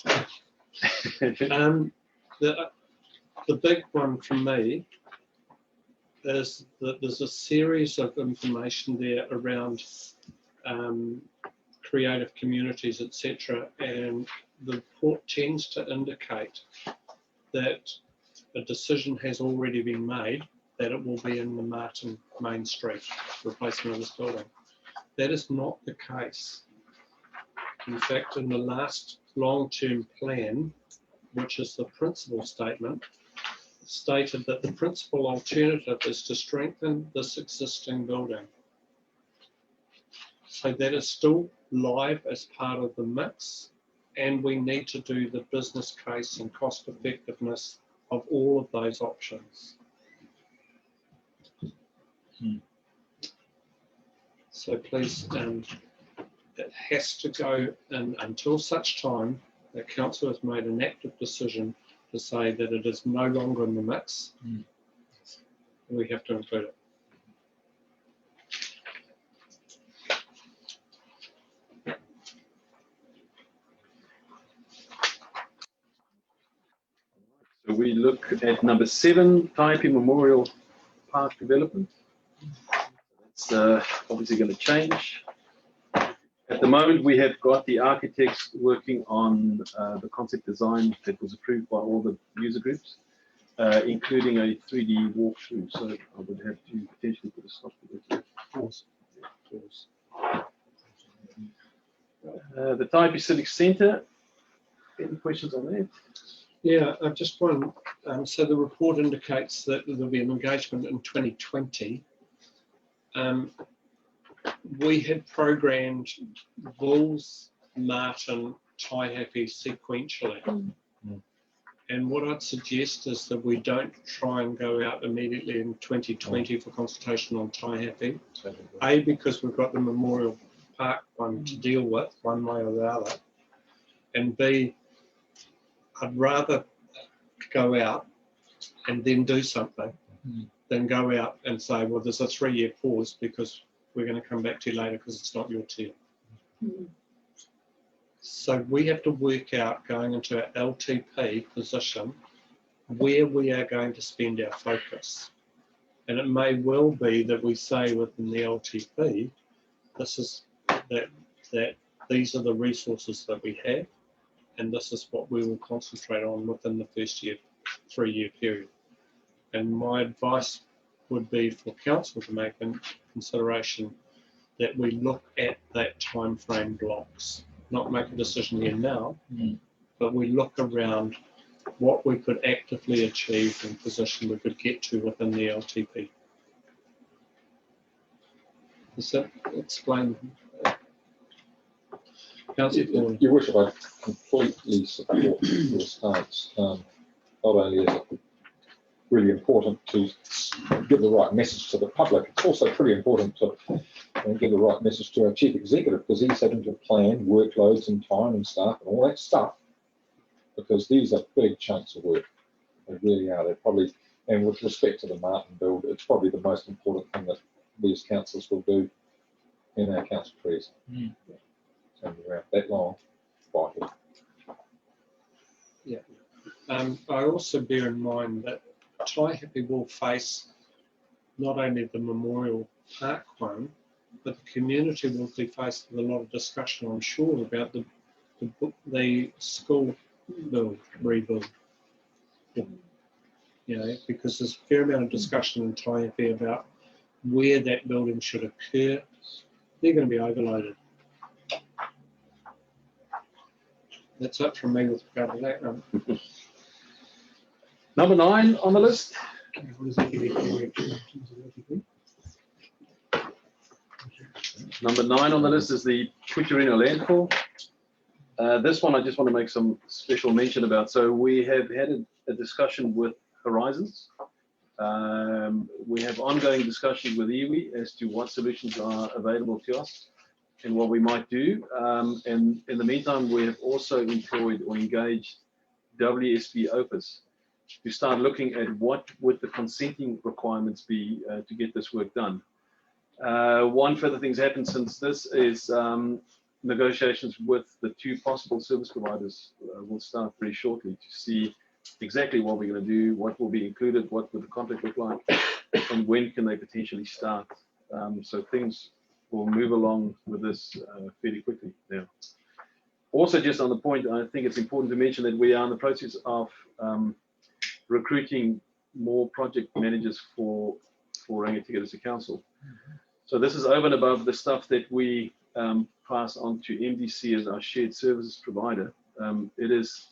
The big one from me is that there's a series of information there around creative communities, etc. And the report tends to indicate that a decision has already been made that it will be in the Martin Main Street replacement of this building. That is not the case. In fact, in the last long-term plan, which is the principal statement, stated that the principal alternative is to strengthen this existing building. So that is still live as part of the mix, and we need to do the business case and cost effectiveness of all of those options. So please, it has to go in until such time that council has made an active decision to say that it is no longer in the mix. We have to include it. So we look at number 7, Taipi Memorial Park development. It's obviously going to change. At the moment, we have got the architects working on the concept design that was approved by all the user groups, including a 3D walkthrough. So I would have to potentially put a stop to it. Pause. The Taipi Civic Centre. Any questions on that? Yeah, I just want, so the report indicates that there'll be an engagement in 2020. We had programmed Bulls, Martin, Taihape sequentially. And what I'd suggest is that we don't try and go out immediately in 2020 for consultation on Taihape. A, because we've got the Memorial Park one to deal with, one way or the other. And B, I'd rather go out and then do something than go out and say, well, there's a 3-year pause because we're going to come back to you later because it's not your turn. So we have to work out, going into our LTP position, where we are going to spend our focus. And it may well be that we say within the LTP, this is that these are the resources that we have, and this is what we will concentrate on within the first year, 3-year period. And my advice would be for council to make a consideration that we look at that time frame blocks, not make a decision here now, but we look around what we could actively achieve and position we could get to within the LTP. Does that explain? Councillor, Your Worship, I completely support your stance. Not only is it really important to give the right message to the public, it's also pretty important to give the right message to our Chief Executive, because he's having to plan workloads and time and staff and all that stuff, because these are big chunks of work. They really are. They're probably, and with respect to the Martin build, it's probably the most important thing that we as councillors will do in our council trees. And around that long, vital. Yeah. I also bear in mind that Taihape will face not only the Memorial Park one, but the community will be faced with a lot of discussion, I'm sure, about the school rebuild. You know, because there's a fair amount of discussion in Taihape about where that building should occur. They're going to be overloaded. That's it from me with regard to that. Number 9 on the list. Number 9 on the list is the Pucherino landfill. This one I just want to make some special mention about. So we have had a discussion with Horizons. We have ongoing discussions with iwi as to what solutions are available to us and what we might do. And in the meantime, we have also employed or engaged WSP Opus to start looking at what would the consenting requirements be to get this work done. One further thing's happened since this is negotiations with the 2 possible service providers will start pretty shortly to see exactly what we're going to do, what will be included, what would the contract look like, and when can they potentially start. So things will move along with this fairly quickly now. Also, just on the point, I think it's important to mention that we are in the process of recruiting more project managers for Rangitikei as a council. So this is over and above the stuff that we pass on to MDC as our shared services provider. It is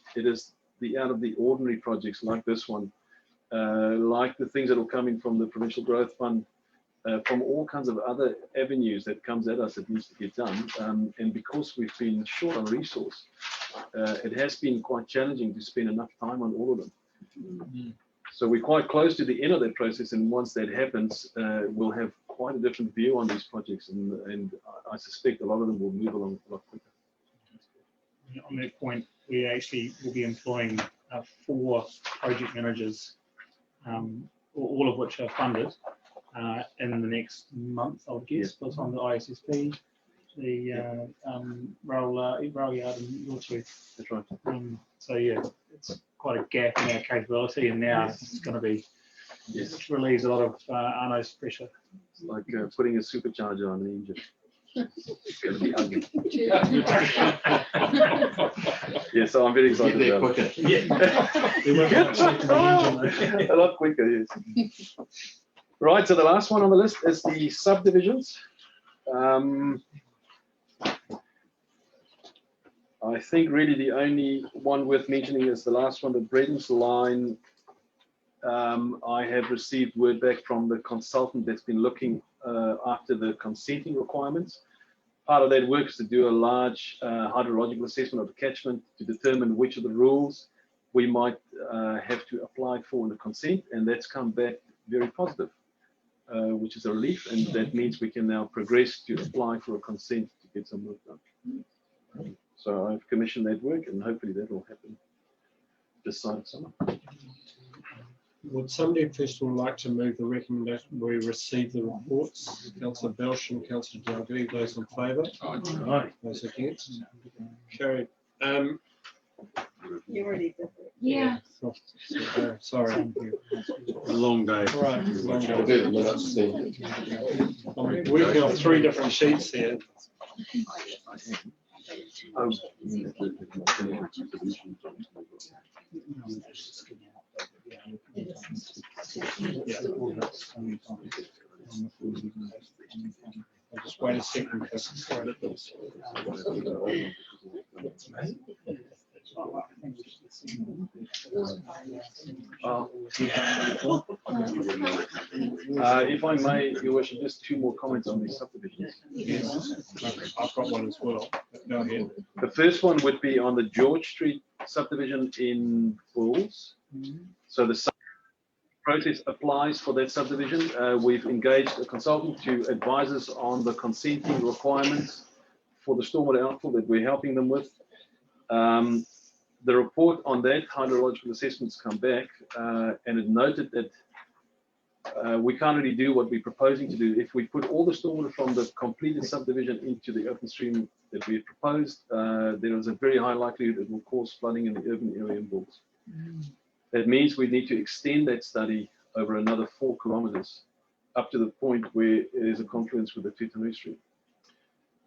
the out of the ordinary projects like this one, like the things that will come in from the Provincial Growth Fund, from all kinds of other avenues that comes at us that needs to get done. And because we've been short on resource, it has been quite challenging to spend enough time on all of them. So we're quite close to the end of that process, and once that happens, we'll have quite a different view on these projects, and I suspect a lot of them will move along a lot quicker. On that point, we actually will be employing 4 project managers, all of which are funded in the next month, I would guess, both on the ISSP, the rail yard and Yortu. That's right. So yeah, it's quite a gap in our capability, and now it's going to be, it relieves a lot of Arno's pressure. It's like putting a supercharger on the engine. It's going to be ugly. Yeah, so I'm very excited about it. A lot quicker, yes. Right, so the last one on the list is the subdivisions. I think really the only one worth mentioning is the last one, the Bredon's Line. I have received word back from the consultant that's been looking after the consenting requirements. Part of that work is to do a large hydrological assessment of the catchment to determine which of the rules we might have to apply for in the consent, and that's come back very positive, which is a relief, and that means we can now progress to apply for a consent to get some work done. So I've commissioned that work, and hopefully that will happen this side of summer. Would somebody first of all like to move the recommendation we receive the reports? Councillor Belch and Councillor Dalgety, those in favour? Aye. Those against? Carried. You already did that. Yeah. Sorry. Long day. Right. I'll do the minutes then. I'm working on 3 different sheets here. I'll just wait a second. If I may, Your Worship, just 2 more comments on these subdivisions. Yes, I've got one as well. Go ahead. The first one would be on the George Street subdivision in Bulls. So the process applies for that subdivision. We've engaged a consultant to advise us on the consenting requirements for the stormwater outflow that we're helping them with. The report on that hydrological assessments come back, and it noted that we can't really do what we're proposing to do. If we put all the stormwater from the completed subdivision into the open stream that we proposed, there is a very high likelihood it will cause flooding in the urban area in Bulls. That means we need to extend that study over another 4 kilometers up to the point where there's a confluence with the Tutanui Stream.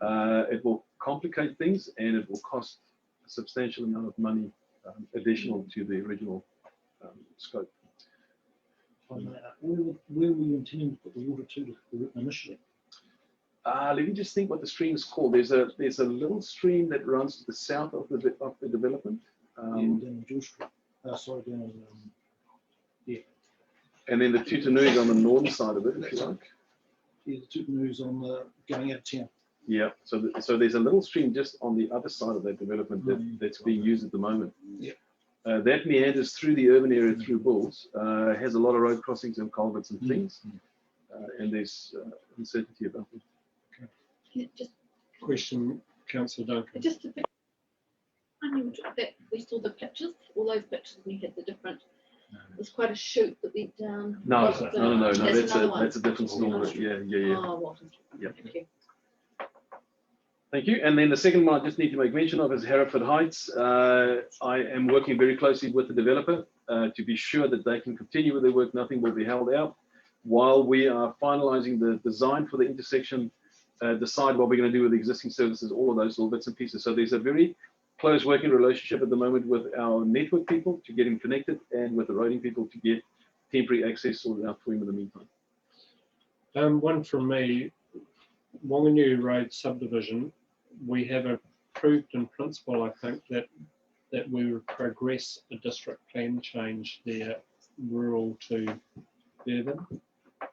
It will complicate things, and it will cost a substantial amount of money additional to the original scope. Where were you intending to put the water to initially? Let me just think what the stream is called. There's a little stream that runs to the south of the development. Down George Street. Sorry, down. And then the Tutanui is on the northern side of it, if you like. Yeah, the Tutanui on the going out of town. Yeah, so there's a little stream just on the other side of that development that's being used at the moment. Yeah. That meanders through the urban area through Bulls, has a lot of road crossings and culverts and things, and there's uncertainty about it. Just Question, Councillor Duncan. Just a bit. That we saw the pictures, all those pictures, we had the different. There's quite a chute that went down. No, That's that's a different storm. Yeah. Oh, what? Yep. Thank you. Thank you. And then the second one I just need to make mention of is Hereford Heights. I am working very closely with the developer to be sure that they can continue with their work. Nothing will be held out while we are finalizing the design for the intersection, decide what we're going to do with the existing services, all of those little bits and pieces. So there's a very close working relationship at the moment with our network people to get them connected and with the roading people to get temporary access sorted out for him in the meantime. One from me, Wanganui Road subdivision, we have approved in principle, I think, that we would progress a district plan change there, rural to urban.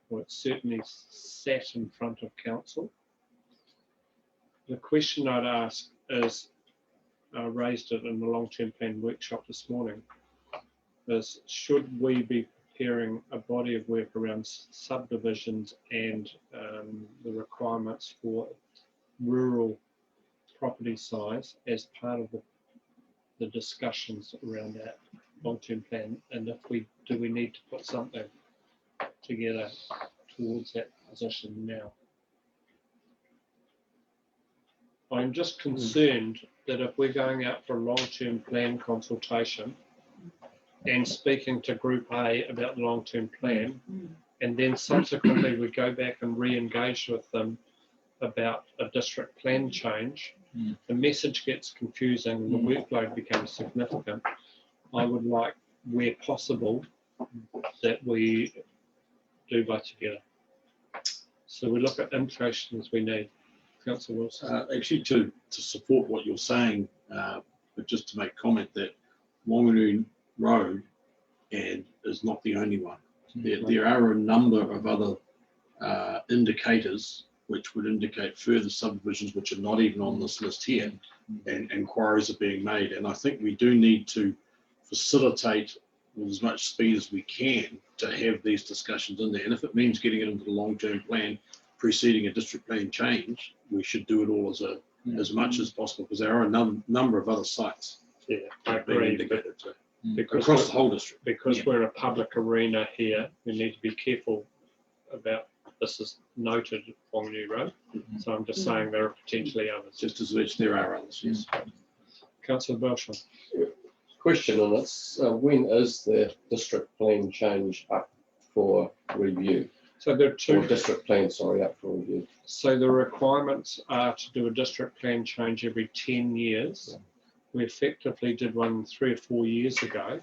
Well, it certainly sat in front of council. The question I'd ask is, I raised it in the long-term plan workshop this morning, is should we be preparing a body of work around subdivisions and the requirements for rural property size as part of the discussions around that long-term plan? And if we do, we need to put something together towards that position now. I'm just concerned that if we're going out for a long-term plan consultation and speaking to Group A about the long-term plan, and then subsequently we go back and re-engage with them about a district plan change, the message gets confusing and the workload becomes significant. I would like, where possible, that we do both together. So we look at implications we need. Councillor Wilson. Actually, to support what you're saying, but just to make comment that Wanganui Road is not the only one. There are a number of other indicators which would indicate further subdivisions which are not even on this list here, and inquiries are being made. And I think we do need to facilitate with as much speed as we can to have these discussions in there. And if it means getting it into the long-term plan preceding a district plan change, we should do it all as much as possible, because there are a number of other sites. Yeah, I agree. Because across the whole district. Because we're in a public arena here, we need to be careful about this is noted on Wanganui Road. So I'm just saying there are potentially others. Just as which there are others, yes. Councillor Belsham. Question on this, when is the district plan change up for review? So there are two. Or district plan, sorry, up for review. So the requirements are to do a district plan change every 10 years. We effectively did one 3 or 4 years ago.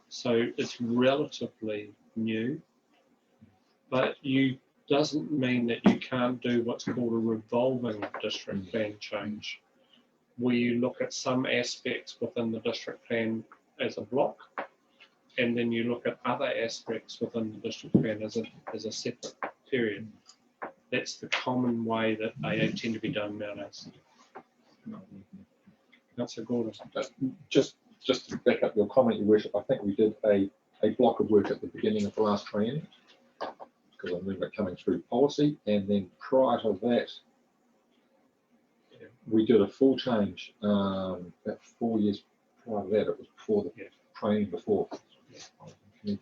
So it's relatively new, but doesn't mean that you can't do what's called a revolving district plan change, where you look at some aspects within the district plan as a block, and then you look at other aspects within the district plan as a separate period. That's the common way that AA tend to be done nowadays. Councillor Gordon. Just to back up your comment, Your Worship, I think we did a block of work at the beginning of the last triennium, because I remember it coming through policy, and then prior to that, we did a full change about 4 years prior to that. It was before the training before. If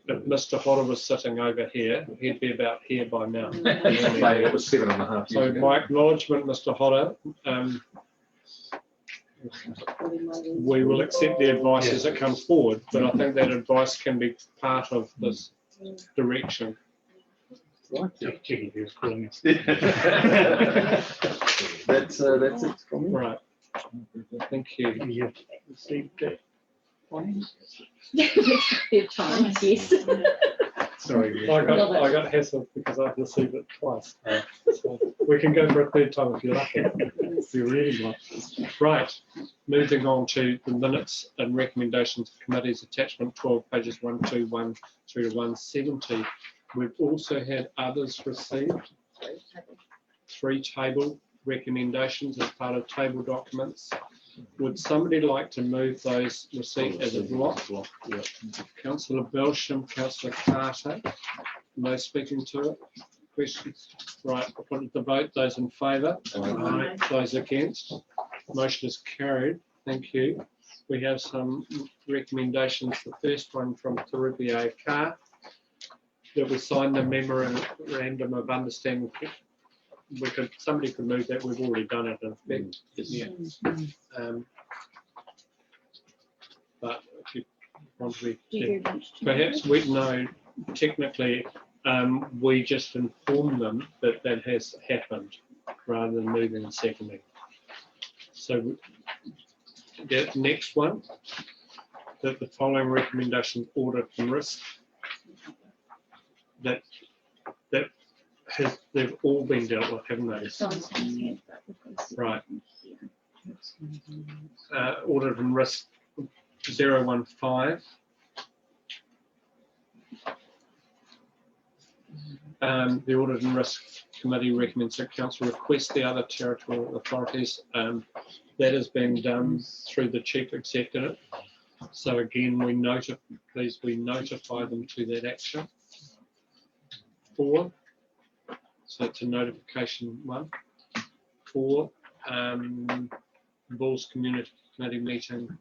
Mr. Hodder was sitting over here, he'd be about here by now. It was 7.5 years so ago. my acknowledgement, Mr. Hodder, we will accept the advice as it comes forward, but I think that advice can be part of this direction. Right. Jackie, he was calling us. That's it from me. Right. Thank you. You received that one? Third time, yes. Sorry. I got hassled because I've received it twice. So we can go for a third time if you're lucky. If you really want. Right. Moving on to the minutes and recommendations of committees, attachment 12, pages 121 through to 170. We've also had others received. 3 table recommendations as part of table documents. Would somebody like to move those received as a block? Yeah. Councillor Belsham, Councillor Carter, no speaking to it. Questions? Right, I'll put it to vote. Those in favour? Aye. Those against? Motion is carried. Thank you. We have some recommendations. The first one from Terubia Carr, that we sign the memorandum of understanding somebody could move that, we've already done it in effect. Yeah. But if you want to be, Do you want to? perhaps we know, technically, we just inform them that that has happened rather than moving and seconding. So the next one, that the following recommendations, audit and risk, that they've all been dealt with, haven't they? Right. Audit and risk 015. The Audit and Risk Committee recommends that Council request the other territorial authorities. That has been done through the Chief Executive. So again, we notify them to that action. 4, so it's a notification 1. 4, Bulls Community Committee meeting.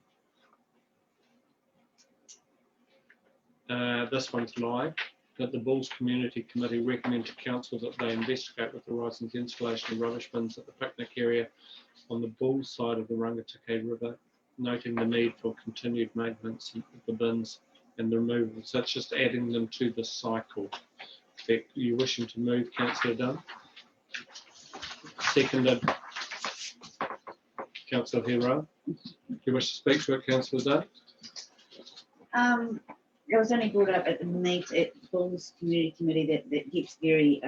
This one's live. That the Bulls Community Committee recommend to Council that they investigate with Horizons installation of rubbish bins at the picnic area on the Bulls side of the Rangitikei River, noting the need for continued maintenance of the bins and the removal. So it's just adding them to the cycle. That you wishing to move, Councillor Dunn? Seconded, Councillor Hero. Do you wish to speak to it, Councillor Dunn? It was only brought up at the meet at Bulls Community Committee that gets very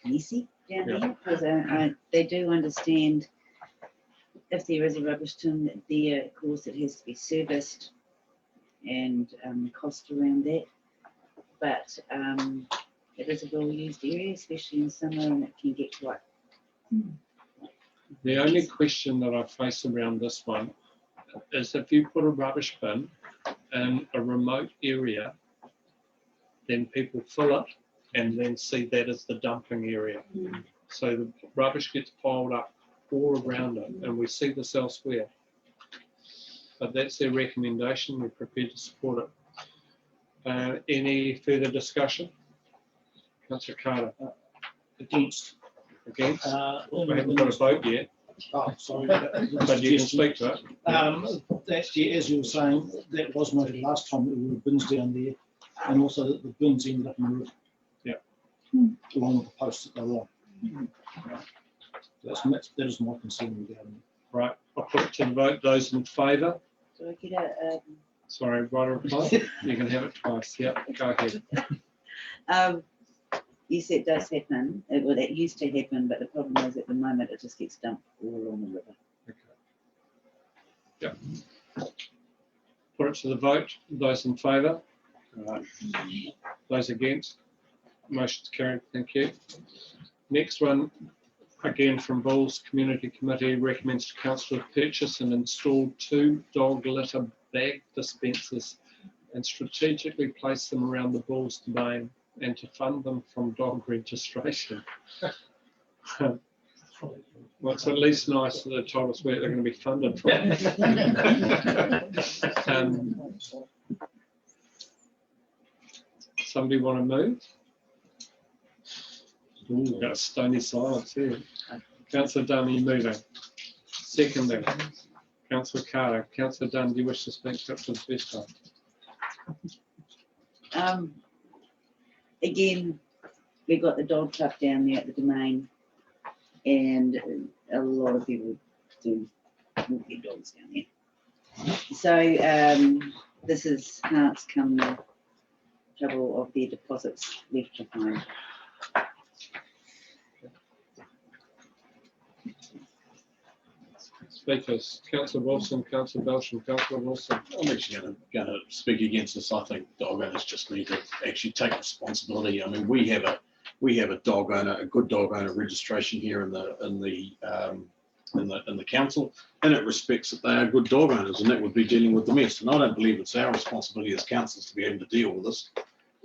messy down there, because they do understand if there is a rubbish tin there, of course, it has to be serviced and cost around that. But it is a well-used area, especially in summer, and it can get quite. The only question that I face around this one is if you put a rubbish bin in a remote area, then people fill it and then see that as the dumping area. So the rubbish gets piled up all around it, and we see this elsewhere. But that's their recommendation. We're prepared to support it. Any further discussion? Councillor Carter. Against. Against? We haven't got a vote yet. Oh, sorry. But you can speak to it. Actually, as you were saying, that was noted last time that there were bins down there, and also that the bins ended up in the river. Yeah. Along with the posts that they were on. That is my concern regarding it. Right, I'll put it to the vote. Those in favour? Do I get a? Sorry, right or reply? You can have it twice. Yep, go ahead. Yes, it does happen. Well, that used to happen, but the problem is at the moment it just gets dumped all along the river. Okay. Yeah. Put it to the vote. Those in favour? Those against? Motion's carried. Thank you. Next one, again from Bulls Community Committee, recommends to Council to purchase and install 2 dog litter bag dispensers and strategically place them around the Bulls domain, and to fund them from dog registration. Well, it's at least nice that they told us where they're going to be funded from. Somebody want to move? Ooh, we've got a stony silence here. Councillor Dunn, are you moving? Seconding. Councillor Carter. Councillor Dunn, do you wish to speak to it for the first time? Again, we've got the dog club down there at the domain, and a lot of people do walk their dogs down there. So this is how it's come the trouble of their deposits left behind. Speakers, Councillor Wilson, Councillor Belsham, Councillor Wilson. I'm actually going to speak against this. I think dog owners just need to actually take responsibility. I mean, we have a dog owner, a good dog owner registration here in the council, and it respects that they are good dog owners, and that would be dealing with the mess. And I don't believe it's our responsibility as councils to be able to deal with this.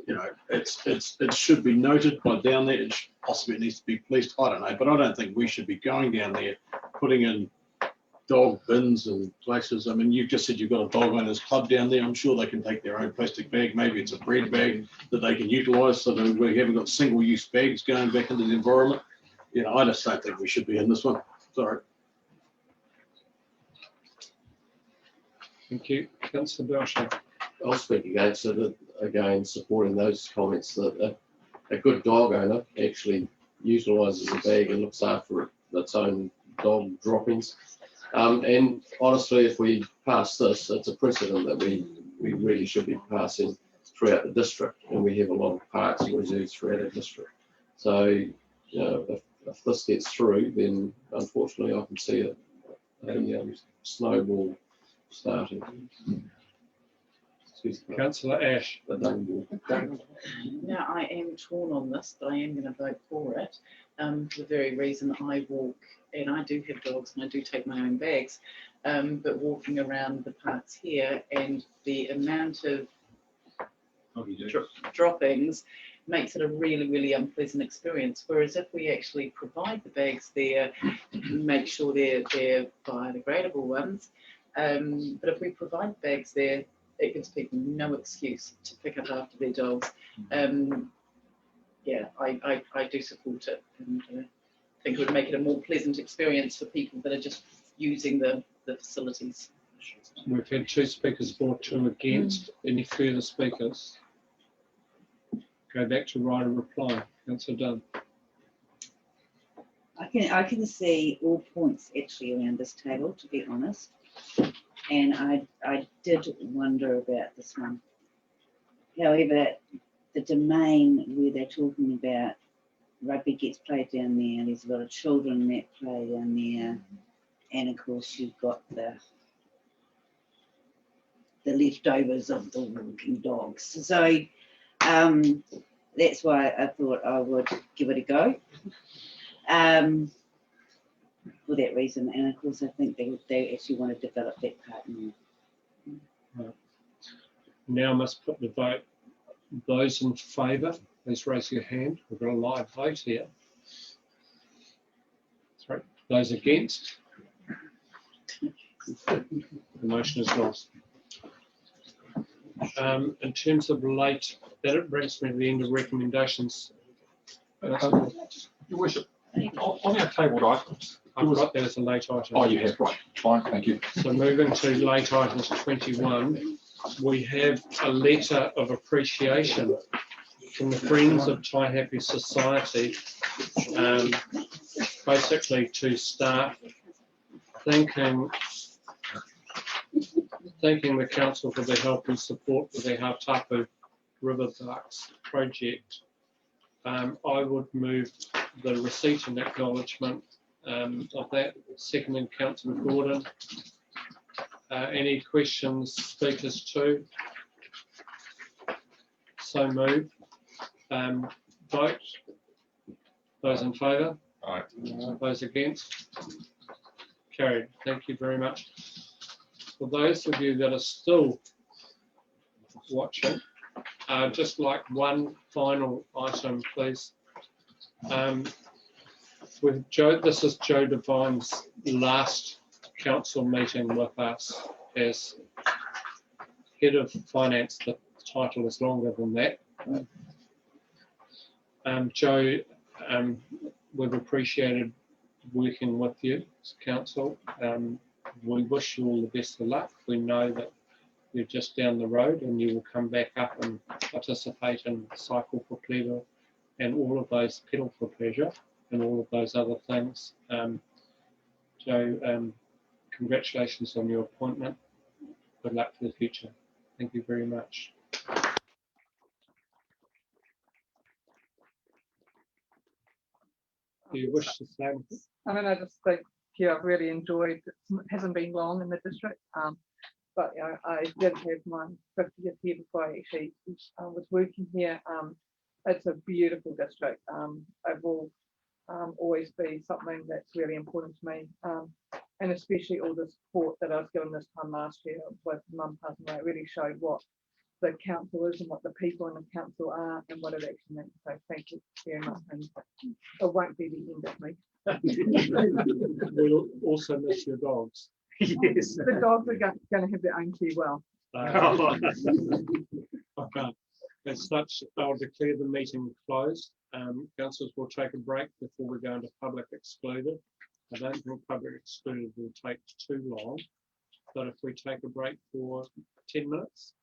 You know, it should be noted by down there. Possibly it needs to be policed. I don't know, but I don't think we should be going down there putting in dog bins and places. I mean, you've just said you've got a dog owners club down there. I'm sure they can take their own plastic bag. Maybe it's a bread bag that they can utilise, so that we haven't got single-use bags going back into the environment. I just don't think we should be in this one. Sorry. Thank you. Councillor Belcher. I'll speak against it, again, supporting those comments that a good dog owner actually utilises a bag and looks after its own dog droppings. And honestly, if we pass this, it's a precedent that we really should be passing throughout the district, and we have a lot of parks and reserves throughout our district. So, if this gets through, then unfortunately I can see a snowball starting. Councillor Ash. Now, I am torn on this, but I am going to vote for it. For the very reason I walk, and I do have dogs and I do take my own bags, but walking around the parks here and the amount of droppings makes it a really, really unpleasant experience. Whereas if we actually provide the bags there, make sure they're biodegradable ones, but if we provide bags there, it gives people no excuse to pick up after their dogs. Yeah, I do support it, and think it would make it a more pleasant experience for people that are just using the facilities. We've had 2 speakers for, 2 against. Any further speakers? Go back to right and reply. Councillor Dunn. I can see all points actually around this table, to be honest. And I did wonder about this one. However, the domain where they're talking about rugby gets played down there, there's a lot of children that play down there, and of course you've got the leftovers of the walking dogs. So that's why I thought I would give it a go. For that reason, and of course I think they actually want to develop that part more. Right. Now I must put the vote. Those in favour, please raise your hand. We've got a live vote here. Sorry. Those against? The motion is lost. In terms of late, that brings me to the end of recommendations. Your Worship, on our tabled items, I've got that as a late item. oh, you have, right, fine, thank you. So moving to late items 21, we have a letter of appreciation from the Friends of Taihape Society, basically to staff, thanking the council for their help and support for their Hautapu River Ducks project. I would move the receipt and acknowledgement of that. Seconding Councillor Gordon. Any questions, speakers too? So move. Vote. Those in favour? Aye. Those against? Carried. Thank you very much. For those of you that are still watching, just like one final item, please. With Joe, this is Joe Devine's last council meeting with us as head of finance. The title is longer than that. Joe, we've appreciated working with you as council. We wish you all the best of luck. We know that you're just down the road and you will come back up and participate in Cycle for Pleasure and all of those Pedal for Pleasure and all of those other things. Joe, congratulations on your appointment. Good luck for the future. Thank you very much. Do you wish to say anything? I mean, I just think, yeah, I've really enjoyed, it hasn't been long in the district, but you know, I did have my 50th year before I actually was working here. It's a beautiful district. It will always be something that's really important to me, and especially all the support that I was given this time last year with Mum passing away. It really showed what the council is and what the people in the council are and what it actually means. So thank you very much, and it won't be the end of me. We'll also miss your dogs. Yes, the dogs are going to have their own tea well. Okay. As such, I'll declare the meeting closed. Councillors, we'll take a break before we go into public excluded. I don't think public excluded will take too long, but if we take a break for 10 minutes.